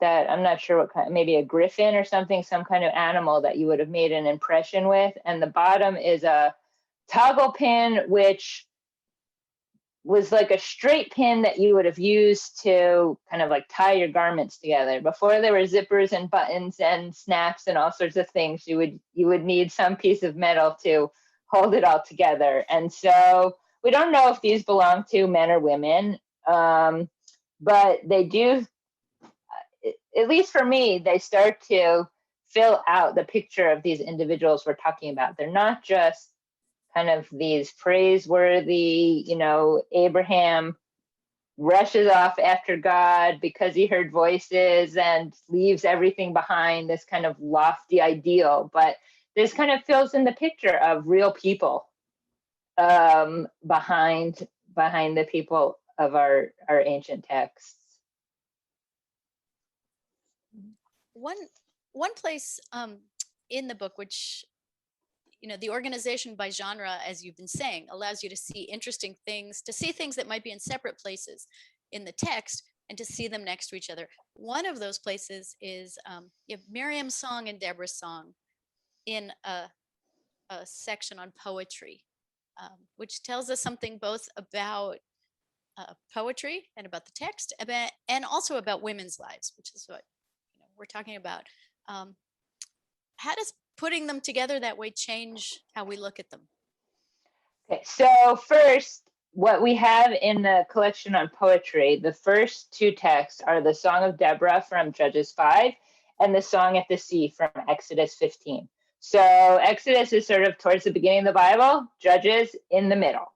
that, I'm not sure what kind, maybe a griffin or something, some kind of animal that you would have made an impression with. And the bottom is a toggle pin, which was like a straight pin that you would have used to kind of like tie your garments together. Before there were zippers and buttons and snaps and all sorts of things, you would need some piece of metal to hold it all together. And so we don't know if these belong to men or women, but they do, at least for me, they start to fill out the picture of these individuals we're talking about. They're not just kind of these praiseworthy, Abraham rushes off after God because he heard voices and leaves everything behind, this kind of lofty ideal. But this kind of fills in the picture of real people behind the people of our ancient texts. One place in the book, which the organization by genre, as you've been saying, allows you to see interesting things, to see things that might be in separate places in the text, and to see them next to each other. One of those places is you have Miriam's song and Deborah's song in a section on poetry, which tells us something both about poetry and about the text, and also about women's lives, which is what we're talking about. How does putting them together that way change how we look at them? Okay, so first, what we have in the collection on poetry, the first 2 texts are the Song of Deborah from Judges 5 and the Song at the Sea from Exodus 15. So Exodus is sort of towards the beginning of the Bible, Judges in the middle.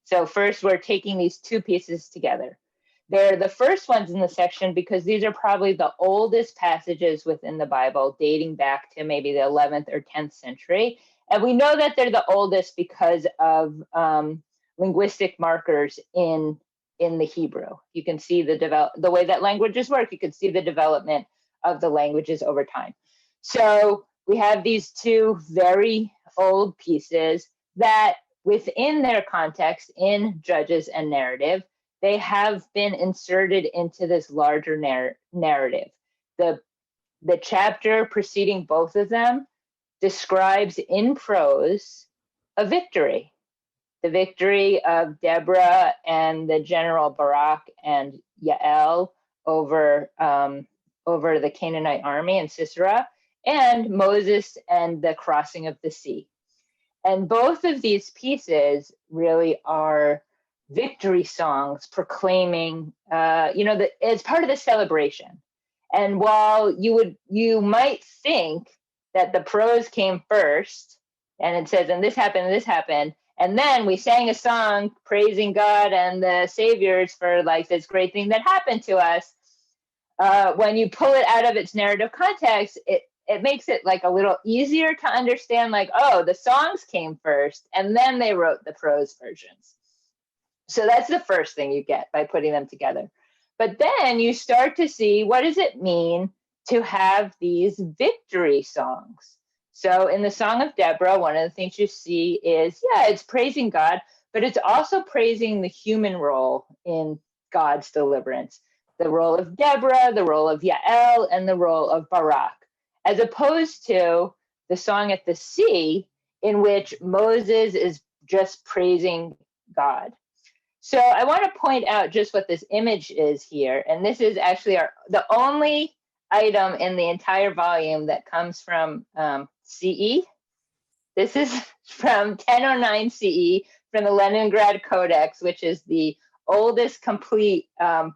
So first, we're taking these 2 pieces together. They're the first ones in the section because these are probably the oldest passages within the Bible, dating back to maybe the 11th or 10th century. And we know that they're the oldest because of linguistic markers in the Hebrew. You can see the way that languages work. You can see the development of the languages over time. So we have these 2 very old pieces that within their context in Judges and narrative, they have been inserted into this larger narrative. The chapter preceding both of them describes in prose a victory. the victory of Deborah and the general Barak and Yael over the Canaanite army in Sisera, and Moses and the crossing of the sea. And both of these pieces really are victory songs proclaiming, as part of the celebration. And while you might think that the prose came first, and it says, and this happened, and then we sang a song praising God and the saviors for like this great thing that happened to us. When you pull it out of its narrative context, it makes it like a little easier to understand, like, oh, the songs came first and then they wrote the prose versions. So that's the first thing you get by putting them together. But then you start to see, what does it mean to have these victory songs? So in the Song of Deborah, one of the things you see is, it's praising God, but it's also praising the human role in God's deliverance. The role of Deborah, the role of Yael, and the role of Barak, as opposed to the Song at the Sea, in which Moses is just praising God. So I want to point out just what this image is here. And this is actually the only item in the entire volume that comes from CE. This is from 1009 CE, from the Leningrad Codex, which is the oldest complete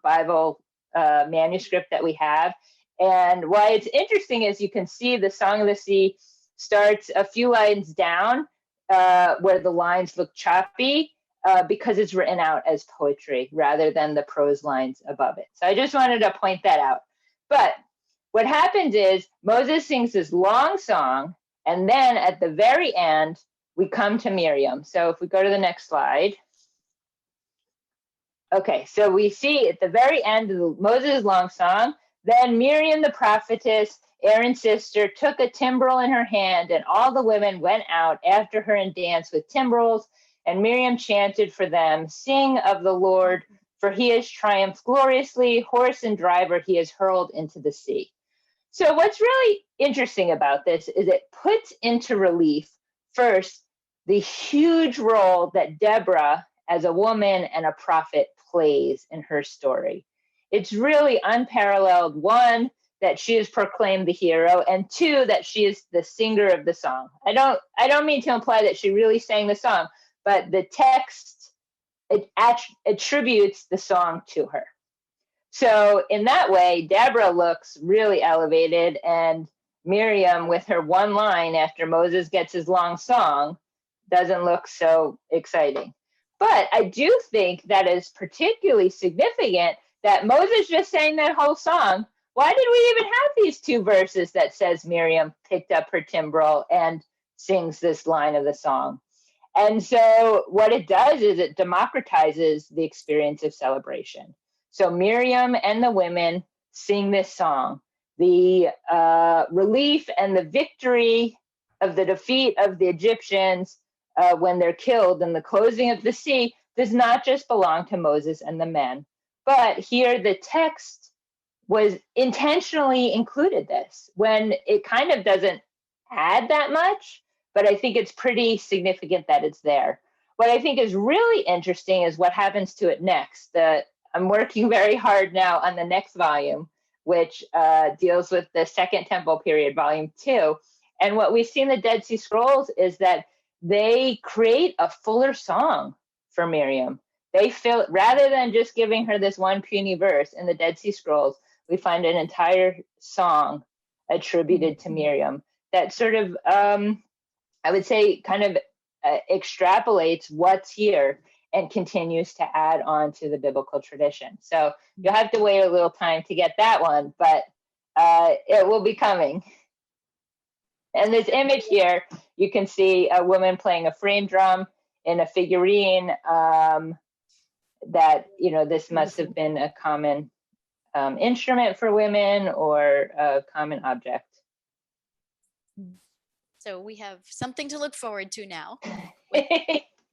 Bible manuscript that we have. And why it's interesting is you can see the Song of the Sea starts a few lines down where the lines look choppy because it's written out as poetry rather than the prose lines above it. So I just wanted to point that out. But what happens is Moses sings this long song, and then at the very end, we come to Miriam. So if we go to the next slide. Okay, so we see at the very end of Moses' long song, then Miriam the prophetess, Aaron's sister, took a timbrel in her hand, and all the women went out after her and danced with timbrels. And Miriam chanted for them, "Sing of the Lord, for he has triumphed gloriously. Horse and driver he has hurled into the sea." So what's really interesting about this is it puts into relief, first, the huge role that Deborah, as a woman and a prophet, plays in her story. It's really unparalleled. One, that she is proclaimed the hero, and two, that she is the singer of the song. I don't mean to imply that she really sang the song, but the text, it attributes the song to her. So in that way, Deborah looks really elevated, and Miriam, with her one line after Moses gets his long song, doesn't look so exciting. But I do think that is particularly significant that Moses just sang that whole song. Why did we even have these two verses that says Miriam picked up her timbrel and sings this line of the song? And so what it does is it democratizes the experience of celebration. So Miriam and the women sing this song. The relief and the victory of the defeat of the Egyptians when they're killed and the closing of the sea does not just belong to Moses and the men, but here the text was intentionally included this when it kind of doesn't add that much, but I think it's pretty significant that it's there. What I think is really interesting is what happens to it next. I'm working very hard now on the next volume, which deals with the Second Temple period, volume 2. And what we see in the Dead Sea Scrolls is that they create a fuller song for Miriam. They fill, rather than just giving her this one puny verse in the Dead Sea Scrolls, we find an entire song attributed to Miriam that sort of, I would say, kind of extrapolates what's here and continues to add on to the biblical tradition. So you'll have to wait a little time to get that one, but it will be coming. And this image here, you can see a woman playing a frame drum in a figurine that, this must have been a common instrument for women or a common object. So we have something to look forward to now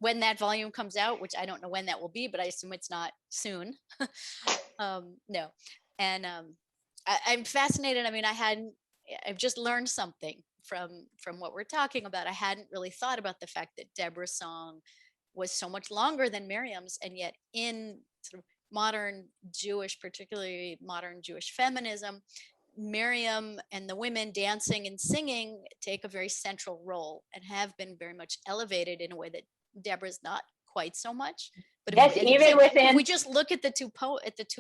when that volume comes out, which I don't know when that will be, but I assume it's not soon. No. And I'm fascinated. I mean, I've just learned something from what we're talking about. I hadn't really thought about the fact that Deborah's song was so much longer than Miriam's, and yet in sort of modern Jewish, particularly modern Jewish feminism, Miriam and the women dancing and singing take a very central role and have been very much elevated in a way that Deborah's not quite so much. But Yes, even within, if we just look at the two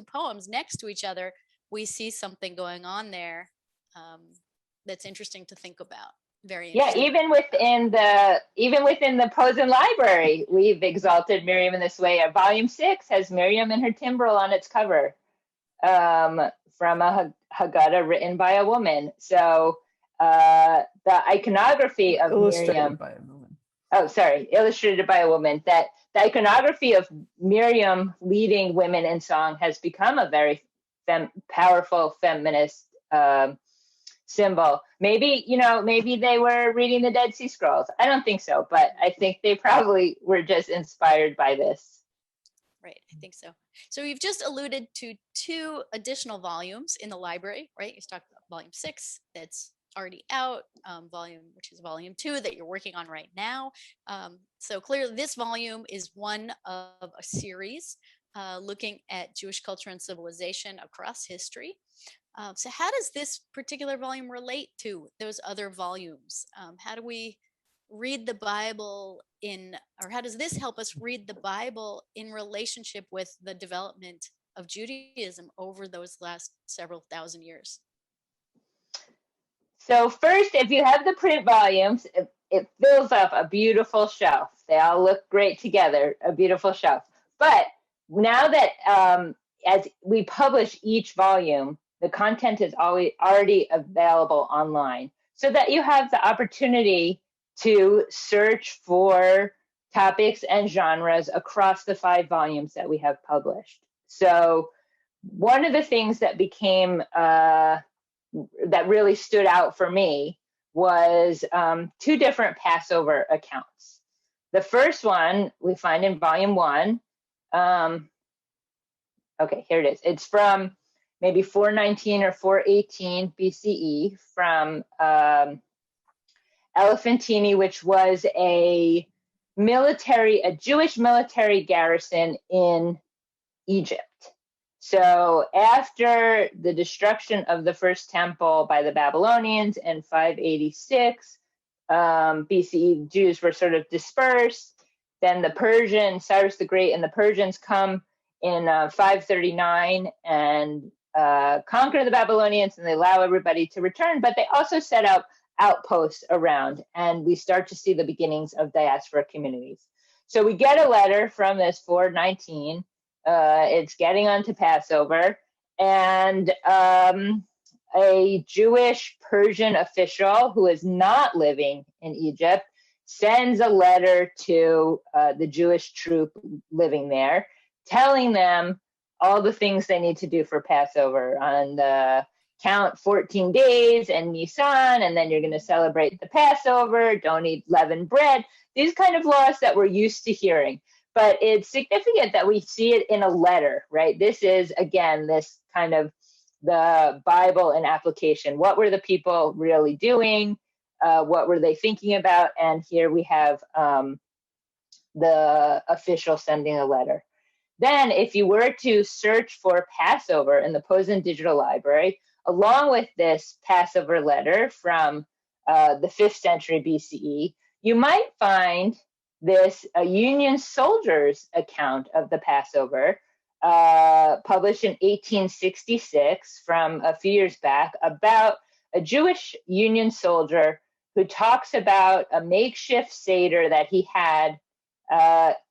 poems next to each other, we see something going on there that's interesting to think about. Very interesting. Yeah, even within the Posen library, we've exalted Miriam in this way. Volume 6 has Miriam and her timbrel on its cover, from a Haggadah written by a woman. So the iconography of Miriam, by a woman. Illustrated by a woman. That the iconography of Miriam leading women in song has become a very powerful feminist symbol. Maybe they were reading the Dead Sea Scrolls. I don't think so, but I think they probably were just inspired by this. Right, I think so. So you've just alluded to 2 additional volumes in the library, right? You talked about volume 6 that's already out, which is volume 2 that you're working on right now. So clearly this volume is one of a series looking at Jewish culture and civilization across history. So how does this particular volume relate to those other volumes? How do we read the Bible or how does this help us read the Bible in relationship with the development of Judaism over those last several thousand years? So first, if you have the print volumes, it fills up a beautiful shelf. They all look great together, a beautiful shelf. But now that as we publish each volume, the content is already available online, so that you have the opportunity to search for topics and genres across the 5 volumes that we have published. So one of the things that became that really stood out for me was 2 different Passover accounts. The first one we find in volume 1. Okay, here it is. It's from maybe 419 or 418 BCE from Elephantini, which was a Jewish military garrison in Egypt. So after the destruction of the first temple by the Babylonians in 586 BCE, Jews were sort of dispersed. Then the Cyrus the Great and the Persians come in 539 and conquer the Babylonians, and they allow everybody to return, but they also set up outposts around, and we start to see the beginnings of diaspora communities. So we get a letter from this 419. It's getting onto Passover, and a Jewish Persian official who is not living in Egypt sends a letter to the Jewish troop living there, telling them all the things they need to do for Passover on the count 14 days and Nisan, and then you're going to celebrate the Passover, don't eat leavened bread, these kind of laws that we're used to hearing. But it's significant that we see it in a letter, right? This is, again, this kind of the Bible in application. What were the people really doing? What were they thinking about? And here we have the official sending a letter. Then if you were to search for Passover in the Posen Digital Library, along with this Passover letter from the 5th century BCE, you might find this Union soldiers account of the Passover, published in 1866 from a few years back, about a Jewish Union soldier who talks about a makeshift Seder that he had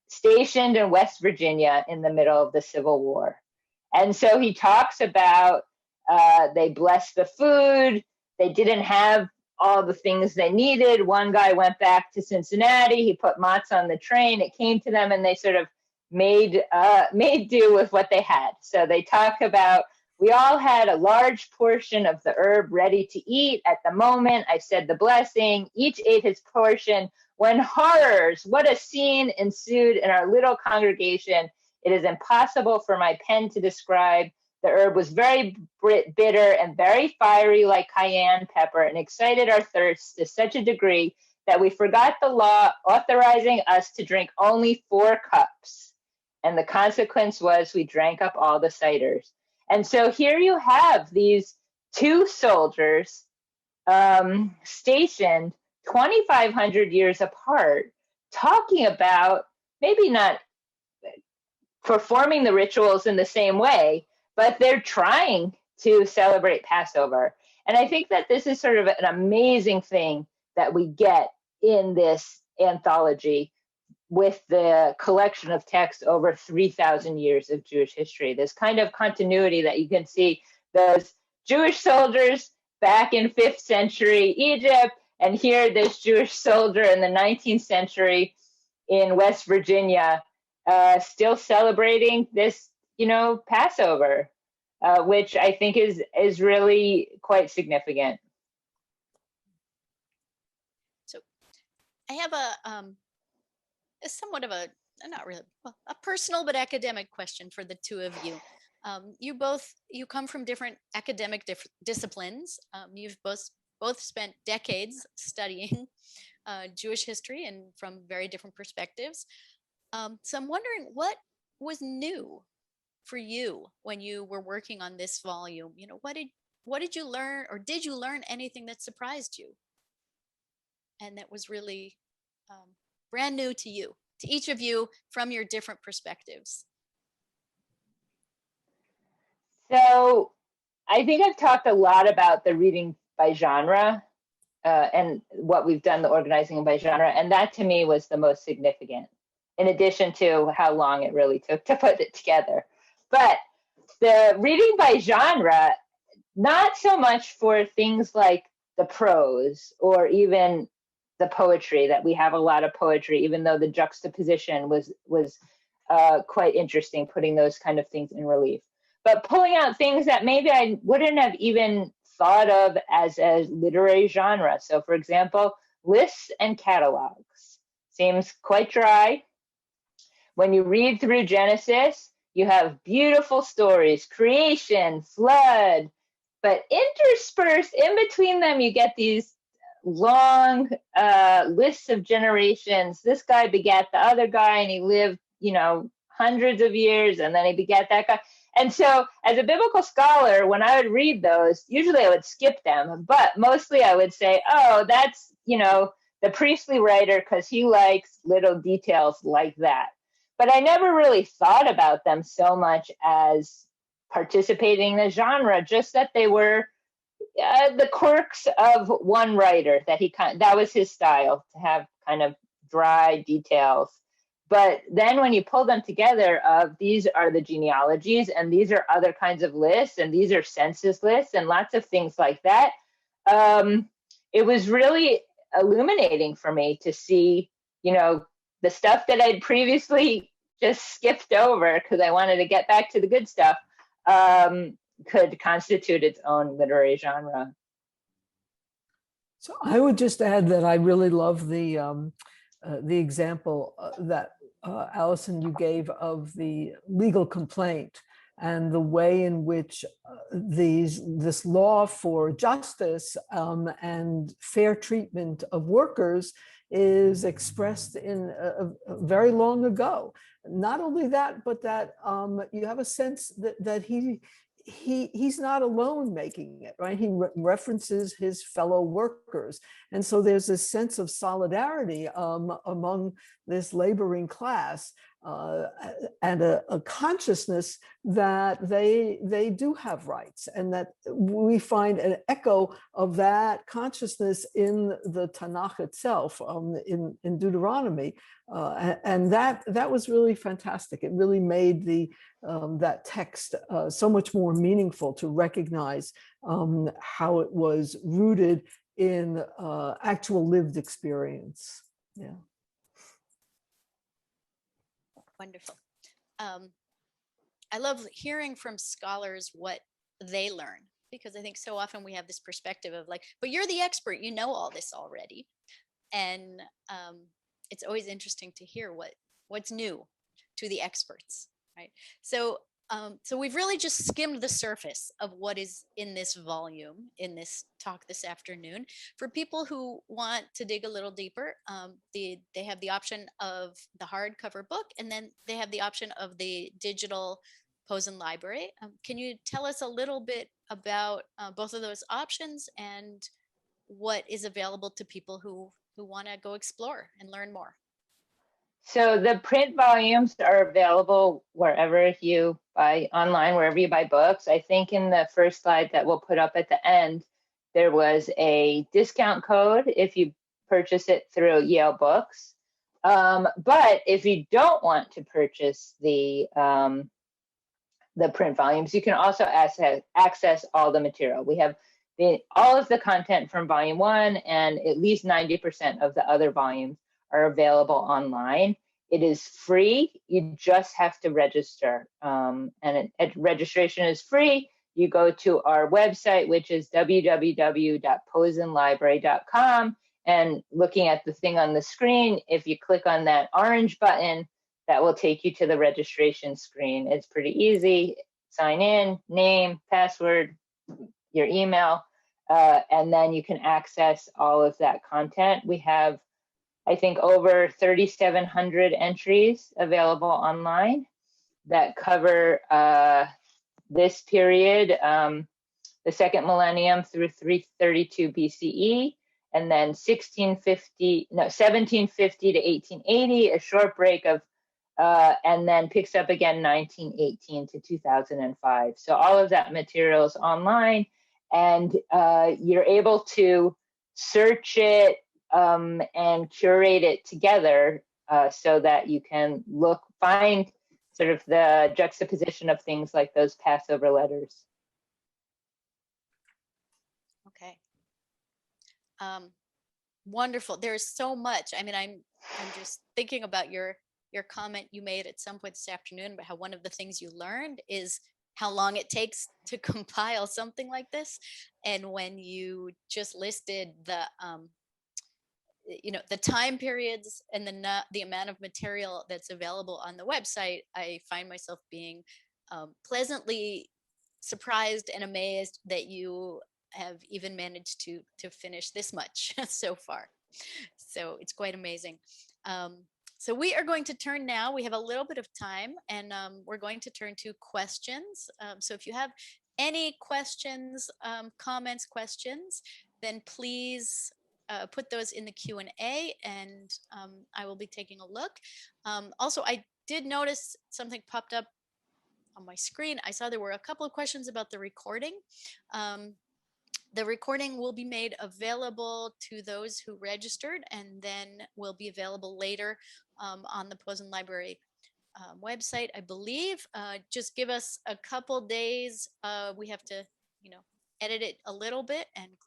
stationed in West Virginia in the middle of the Civil War. And so he talks about they blessed the food, they didn't have all the things they needed. One guy went back to Cincinnati, he put matzah on the train, it came to them, and they sort of made do with what they had. So they talk about, we all had a large portion of the herb ready to eat. At the moment I said the blessing, each ate his portion, when horrors, what a scene ensued in our little congregation. It is impossible for my pen to describe. The herb was very bitter and very fiery like cayenne pepper, and excited our thirst to such a degree that we forgot the law authorizing us to drink only 4 cups. And the consequence was we drank up all the ciders. And so here you have these 2 soldiers stationed 2,500 years apart, talking about maybe not performing the rituals in the same way, but they're trying to celebrate Passover. And I think that this is sort of an amazing thing that we get in this anthology with the collection of texts over 3,000 years of Jewish history. This kind of continuity that you can see those Jewish soldiers back in 5th century Egypt, and here this Jewish soldier in the 19th century in West Virginia, still celebrating this, Passover, which I think is really quite significant. So I have a somewhat of a, not really, well, a personal but academic question for the 2 of you. You come from different academic disciplines. You've both spent decades studying Jewish history and from very different perspectives. So I'm wondering, what was new for you when you were working on this volume? What did you learn, or did you learn anything that surprised you and that was really brand new to you, to each of you from your different perspectives? So I think I've talked a lot about the reading by genre and what we've done, the organizing by genre. And that to me was the most significant, in addition to how long it really took to put it together. But the reading by genre, not so much for things like the prose or even the poetry, that we have a lot of poetry, even though the juxtaposition was quite interesting, putting those kind of things in relief. But pulling out things that maybe I wouldn't have even thought of as a literary genre. So for example, lists and catalogs seems quite dry. When you read through Genesis, you have beautiful stories, creation, flood, but interspersed in between them, you get these long lists of generations. This guy begat the other guy, and he lived, hundreds of years, and then he begat that guy. And so as a biblical scholar, when I would read those, usually I would skip them, but mostly I would say, oh, that's, the priestly writer, because he likes little details like that. But I never really thought about them so much as participating in a genre, just that they were the quirks of one writer, that was his style, to have kind of dry details. But then when you pull them together, these are the genealogies, and these are other kinds of lists, and these are census lists, and lots of things like that. It was really illuminating for me to see, the stuff that I'd previously just skipped over because I wanted to get back to the good stuff, could constitute its own literary genre. So I would just add that I really love the example that Alison, you gave of the legal complaint and the way in which this law for justice and fair treatment of workers is expressed in very long ago. Not only that, but that you have a sense that he's not alone making it, right? He references his fellow workers. And so there's a sense of solidarity among this laboring class and a consciousness that they do have rights, and that we find an echo of that consciousness in the Tanakh itself, in Deuteronomy. And that was really fantastic. It really made that text so much more meaningful to recognize how it was rooted in actual lived experience. Yeah. Wonderful. I love hearing from scholars what they learn, because I think so often we have this perspective of like, but you're the expert, you know all this already. And it's always interesting to hear what's new to the experts, right? So So we've really just skimmed the surface of what is in this volume, in this talk this afternoon. For people who want to dig a little deeper, they have the option of the hardcover book, and then they have the option of the digital Posen library. Can you tell us a little bit about both of those options and what is available to people who want to go explore and learn more? So the print volumes are available wherever you buy online, wherever you buy books. I think in the first slide that we'll put up at the end, there was a discount code if you purchase it through Yale Books. But if you don't want to purchase the print volumes, you can also access all the material. We have all of the content from volume 1, and at least 90% of the other volumes are available online. It is free. You just have to register. Registration is free. You go to our website, which is www.posenlibrary.com. And looking at the thing on the screen, if you click on that orange button, that will take you to the registration screen. It's pretty easy. Sign in, name, password, your email, and then you can access all of that content. We have, I think, over 3,700 entries available online that cover this period, the second millennium through 332 BCE, and then 1750 to 1880, a short break of, and then picks up again 1918 to 2005. So all of that material is online, and you're able to search it and curate it together so that you can find sort of the juxtaposition of things like those Passover letters. Okay. Wonderful. There's so much. I mean, I'm just thinking about your comment you made at some point this afternoon about how one of the things you learned is how long it takes to compile something like this. And when you just listed the the time periods and the amount of material that's available on the website, I find myself being pleasantly surprised and amazed that you have even managed to finish this much so far. So it's quite amazing. So we are going to turn now, we have a little bit of time, and we're going to turn to questions. So if you have any questions, comments, questions, then please put those in the Q&A, and I will be taking a look. Also, I did notice something popped up on my screen. I saw there were a couple of questions about the recording. The recording will be made available to those who registered, and then will be available later on the Posen Library website, I believe. Just give us a couple days. We have to, edit it a little bit and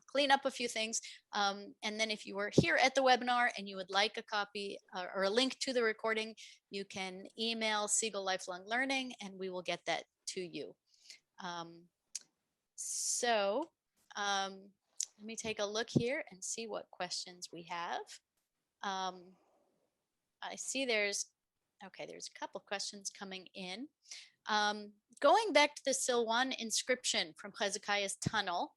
clean up a few things. And then if you were here at the webinar and you would like a copy or a link to the recording, you can email Siegel Lifelong Learning and we will get that to you. Let me take a look here and see what questions we have. I see there's a couple of questions coming in. Going back to the Silwan inscription from Hezekiah's tunnel,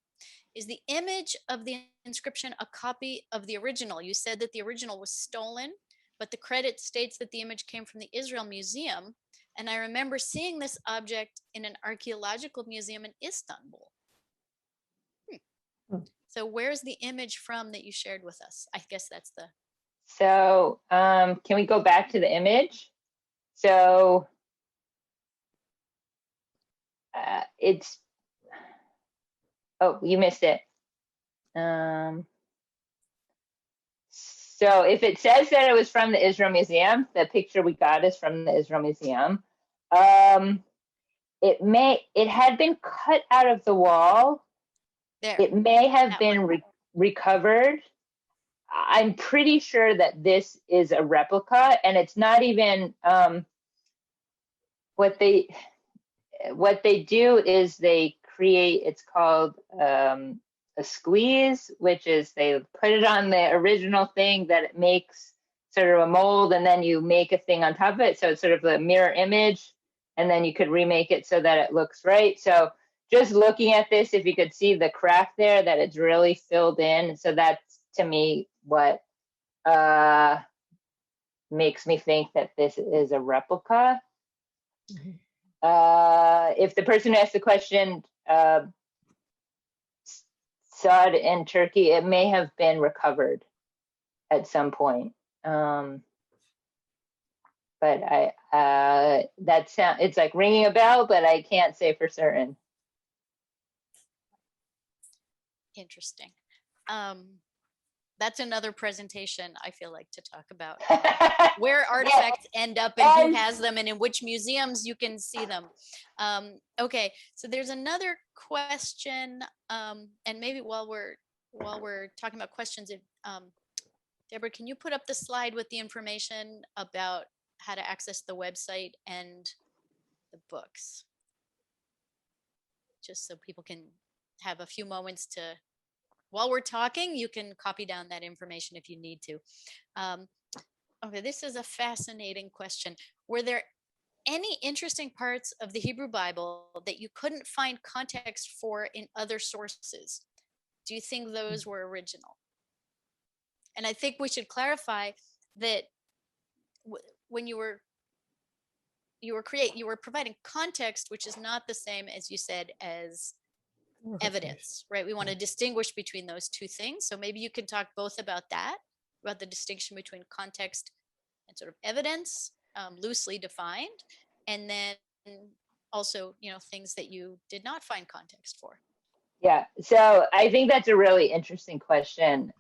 is the image of the inscription a copy of the original? You said that the original was stolen, but the credit states that the image came from the Israel Museum. And I remember seeing this object in an archaeological museum in Istanbul. So where's the image from that you shared with us? I guess that's the... So can we go back to the image? So it's, oh, you missed it. So if it says that it was from the Israel Museum, the picture we got is from the Israel Museum. It had been cut out of the wall. There. It may have been recovered. I'm pretty sure that this is a replica, and it's not even what they do is they create, it's called a squeeze, which is they put it on the original thing that it makes sort of a mold, and then you make a thing on top of it. So it's sort of a mirror image. and then you could remake it so that it looks right. So just looking at this, if you could see the crack there, that it's really filled in. So that's, to me, what makes me think that this is a replica. If the person who asked the question saw it in Turkey, it may have been recovered at some point. But it's like ringing a bell, but I can't say for certain. Interesting. That's another presentation I feel like to talk about where artifacts end up and who has them and in which museums you can see them. Okay, so there's another question, and maybe while we're talking about questions, Deborah, can you put up the slide with the information about how to access the website and the books? Just so people can have a few moments to, while we're talking, you can copy down that information if you need to. Okay, this is a fascinating question. Were there any interesting parts of the Hebrew Bible that you couldn't find context for in other sources? Do you think those were original? And I think we should clarify that when you were providing context, which is not the same, as you said, as evidence, right? We want to distinguish between those two things. So maybe you could talk both about that, about the distinction between context and sort of evidence, loosely defined, and then also, things that you did not find context for. Yeah, so I think that's a really interesting question,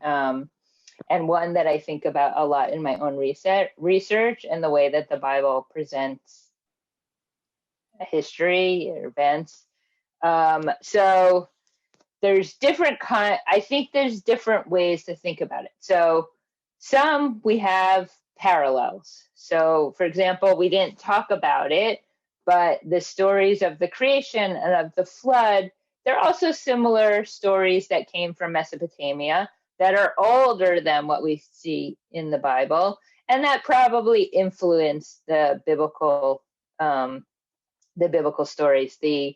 and one that I think about a lot in my own research and the way that the Bible presents history or events. So there's different I think there's different ways to think about it. So some we have parallels. So for example, we didn't talk about it, but the stories of the creation and of the flood, they're also similar stories that came from Mesopotamia that are older than what we see in the Bible, and that probably influenced the biblical stories. The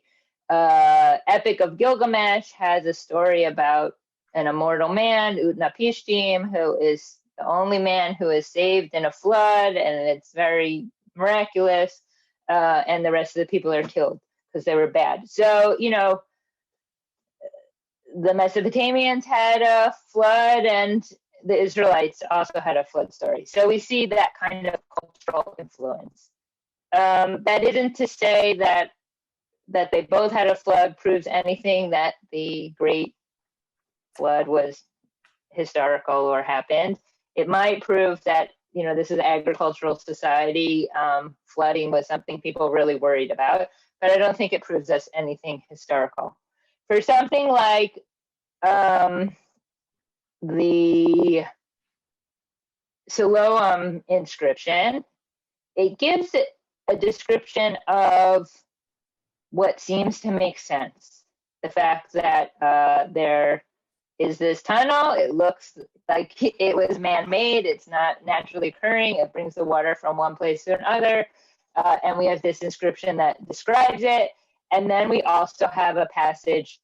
Epic of Gilgamesh has a story about an immortal man, Utnapishtim, who is the only man who is saved in a flood, and it's very miraculous, and the rest of the people are killed because they were bad. So, the Mesopotamians had a flood, and the Israelites also had a flood story. So we see that kind of cultural influence. That isn't to say that they both had a flood proves anything, that the Great Flood was historical or happened. It might prove that, this is an agricultural society. Flooding was something people really worried about, but I don't think it proves us anything historical. For something like the Siloam inscription, it gives it a description of what seems to make sense. The fact that there is this tunnel, it looks like it was man-made, it's not naturally occurring, it brings the water from one place to another, and we have this inscription that describes it. And then we also have a passage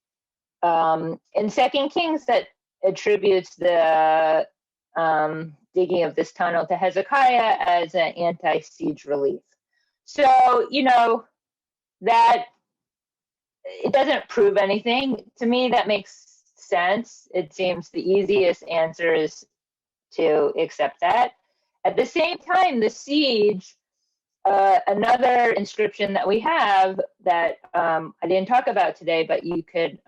in 2 Kings that attributes the digging of this tunnel to Hezekiah as an anti-siege relief. So, that it doesn't prove anything. To me, that makes sense. It seems the easiest answer is to accept that. At the same time, the siege, another inscription that we have that I didn't talk about today, but you could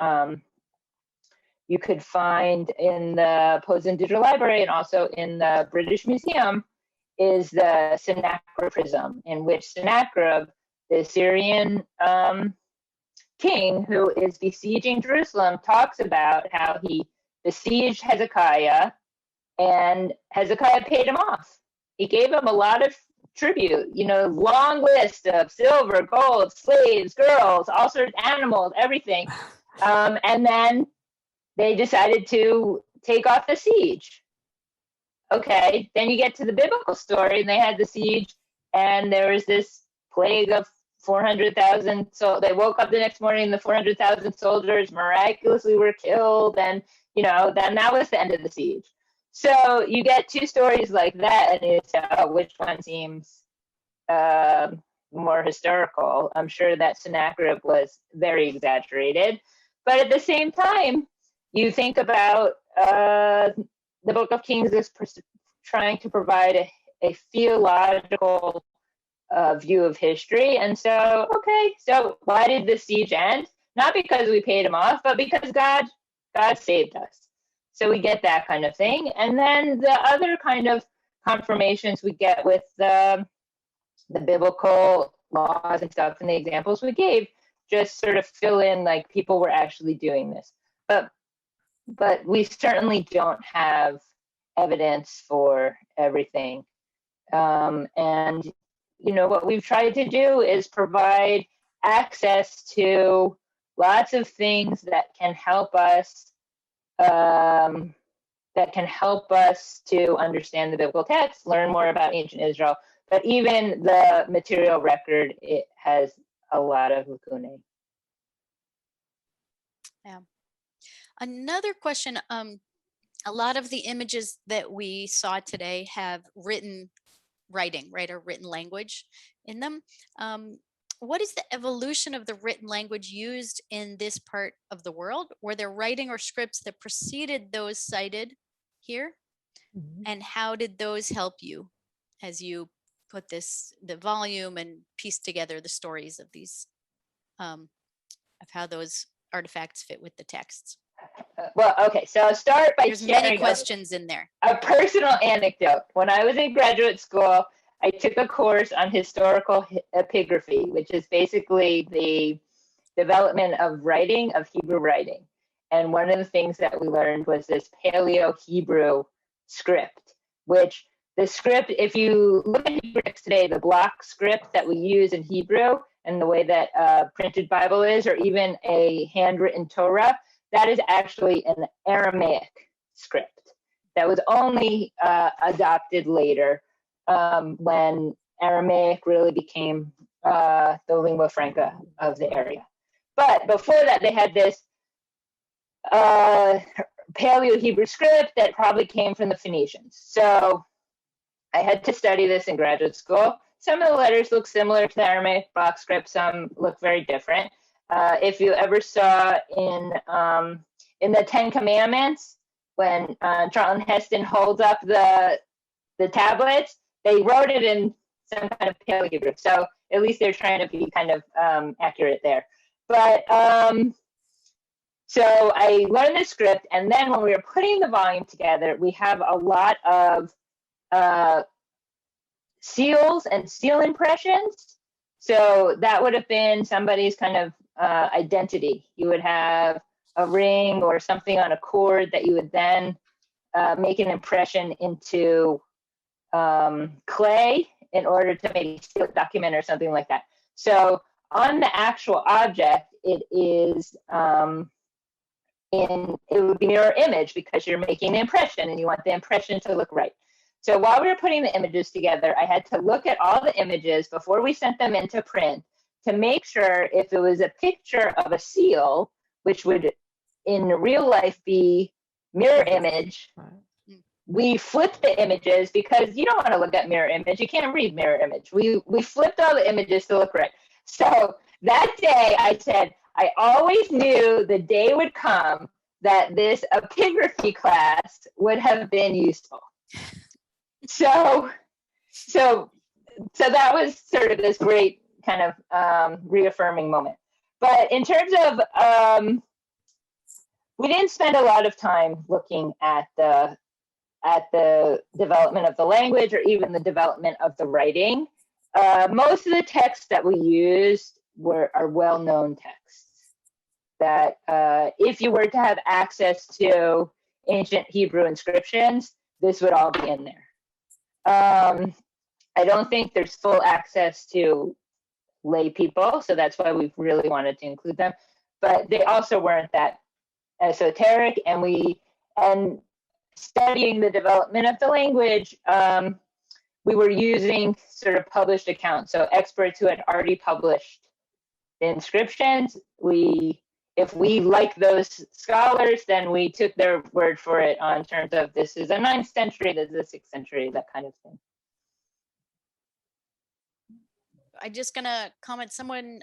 find in the Posen Digital Library and also in the British Museum, is the Sennacherib prism, in which Sennacherib, the Syrian king who is besieging Jerusalem, talks about how he besieged Hezekiah, and Hezekiah paid him off. He gave him a lot of tribute, long list of silver, gold, slaves, girls, all sorts of animals, everything. And then they decided to take off the siege. Okay, then you get to the biblical story, and they had the siege, and there was this plague of 400,000. So they woke up the next morning, the 400,000 soldiers miraculously were killed. And, then that was the end of the siege. So you get two stories like that, and it's which one seems more historical. I'm sure that Sennacherib was very exaggerated. But at the same time, you think about the Book of Kings is trying to provide a theological view of history. And so, okay, so why did the siege end? Not because we paid him off, but because God saved us. So we get that kind of thing. And then the other kind of confirmations we get with the biblical laws and stuff and the examples we gave just sort of fill in like people were actually doing this. But we certainly don't have evidence for everything. And what we've tried to do is provide access to lots of things that can help us to understand the biblical text, learn more about ancient Israel. But even the material record, it has a lot of lacunae. Yeah. Another question, a lot of the images that we saw today have written language in them. What is the evolution of the written language used in this part of the world? Were there writing or scripts that preceded those cited here? Mm-hmm. And how did those help you as you put the volume and piece together the stories of these, of how those artifacts fit with the texts? Well, okay, so I'll start by There's many questions in there. A personal anecdote. When I was in graduate school, I took a course on historical epigraphy, which is basically the development of writing, of Hebrew writing. And one of the things that we learned was this Paleo-Hebrew script, which the script, if you look at Hebrew today, the block script that we use in Hebrew and the way that a printed Bible is, or even a handwritten Torah, that is actually an Aramaic script that was only adopted later when Aramaic really became the lingua franca of the area. But before that, they had this Paleo-Hebrew script that probably came from the Phoenicians. So I had to study this in graduate school. Some of the letters look similar to the Aramaic block script. Some look very different. If you ever saw in the Ten Commandments, when Charlton Heston holds up the tablets, they wrote it in some kind of Paleo-Hebrew. So at least they're trying to be kind of accurate there. But so I learned the script, and then when we were putting the volume together, we have a lot of seals and seal impressions. So that would have been somebody's kind of identity. You would have a ring or something on a cord that you would then make an impression into clay in order to maybe seal a document or something like that. So on the actual object, it is it would be mirror image because you're making an impression and you want the impression to look right. So while we were putting the images together, I had to look at all the images before we sent them into print to make sure if it was a picture of a seal, which would in real life be mirror image, we flipped the images because you don't want to look at mirror image. You can't read mirror image. We flipped all the images to look right. So that day I said, I always knew the day would come that this epigraphy class would have been useful. So that was sort of this great kind of reaffirming moment. But in terms of, we didn't spend a lot of time looking at the development of the language or even the development of the writing. Most of the texts that we used are well-known texts that if you were to have access to ancient Hebrew inscriptions, this would all be in there. I don't think there's full access to lay people, so that's why we really wanted to include them. But they also weren't that esoteric, and studying the development of the language, we were using sort of published accounts. So experts who had already published the inscriptions, if we like those scholars, then we took their word for it on terms of this is a 9th century, this is a 6th century, that kind of thing. I'm just gonna comment. Someone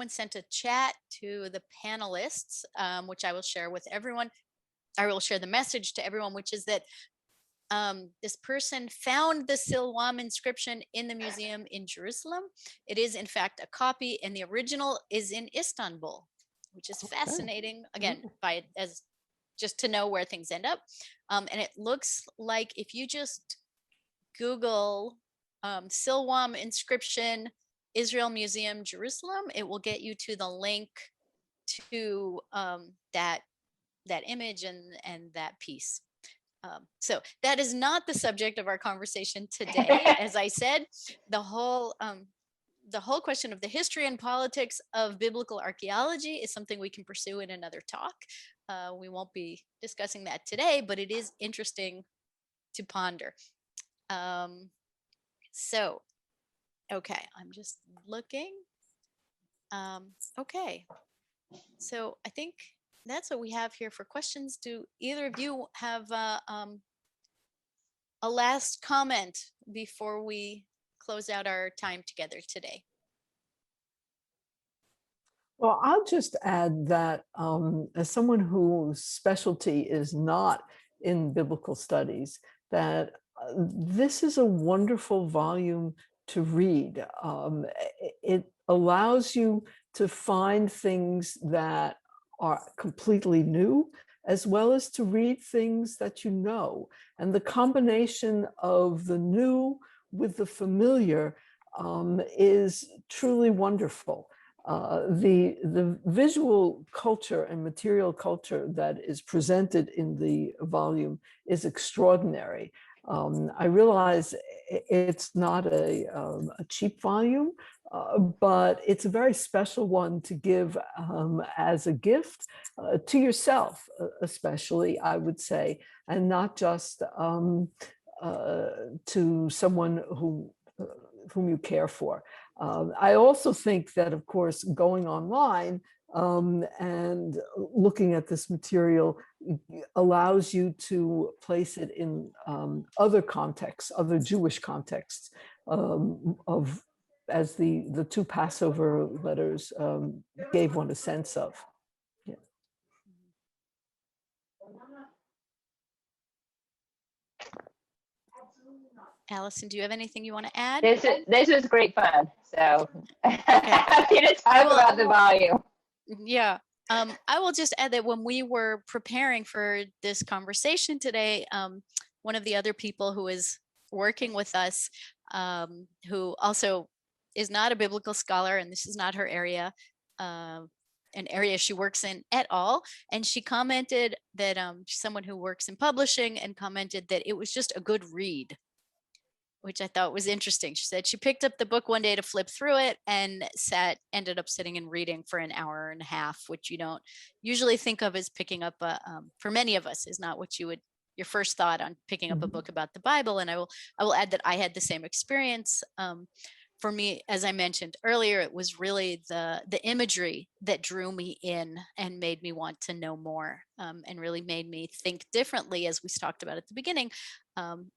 sent a chat to the panelists, which I will share with everyone. I will share the message to everyone, which is that this person found the Silwam inscription in the museum in Jerusalem. It is in fact a copy, and the original is in Istanbul, which is fascinating. Again, as just to know where things end up. And it looks like if you just Google Silwam inscription, Israel Museum, Jerusalem, it will get you to the link to that image and that piece. So that is not the subject of our conversation today. As I said, the whole question of the history and politics of biblical archaeology is something we can pursue in another talk. We won't be discussing that today, but it is interesting to ponder. So, okay, I'm just looking. Okay, so I think that's what we have here for questions. Do either of you have a last comment before we close out our time together today? Well, I'll just add that as someone whose specialty is not in biblical studies, that this is a wonderful volume to read. It allows you to find things that are completely new, as well as to read things that you know. And the combination of the new with the familiar is truly wonderful. The visual culture and material culture that is presented in the volume is extraordinary. I realize it's not a cheap volume, but it's a very special one to give as a gift to yourself, especially, I would say, and not just to someone whom you care for. I also think that, of course, going online and looking at this material allows you to place it in other contexts, other Jewish contexts, as the two Passover letters gave one a sense of. Yeah. Alison, do you have anything you want to add? This was great fun. So happy to talk about the volume. Yeah. I will just add that when we were preparing for this conversation today, one of the other people who is working with us, who also is not a biblical scholar, and this is not her area, an area she works in at all. And she commented that someone who works in publishing, and commented that it was just a good read, which I thought was interesting. She said she picked up the book one day to flip through it and ended up sitting and reading for an hour and a half, which you don't usually think of as picking up for many of us, is not what your first thought on picking up a book about the Bible. And I will add that I had the same experience. For me, as I mentioned earlier, it was really the imagery that drew me in and made me want to know more, and really made me think differently, as we talked about at the beginning,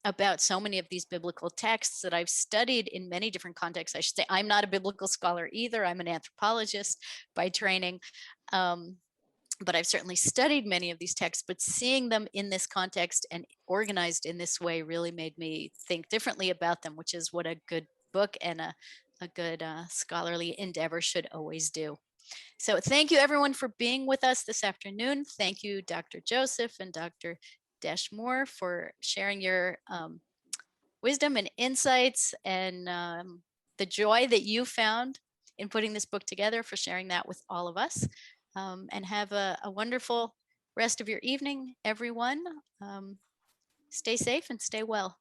about so many of these biblical texts that I've studied in many different contexts. I should say I'm not a biblical scholar either. I'm an anthropologist by training. But I've certainly studied many of these texts, but seeing them in this context and organized in this way really made me think differently about them, which is what a good book and a good scholarly endeavor should always do. So thank you everyone for being with us this afternoon. Thank you, Dr. Joseph and Dr. Dash Moore, for sharing your wisdom and insights, and the joy that you found in putting this book together, for sharing that with all of us. And have a wonderful rest of your evening, everyone. Stay safe and stay well.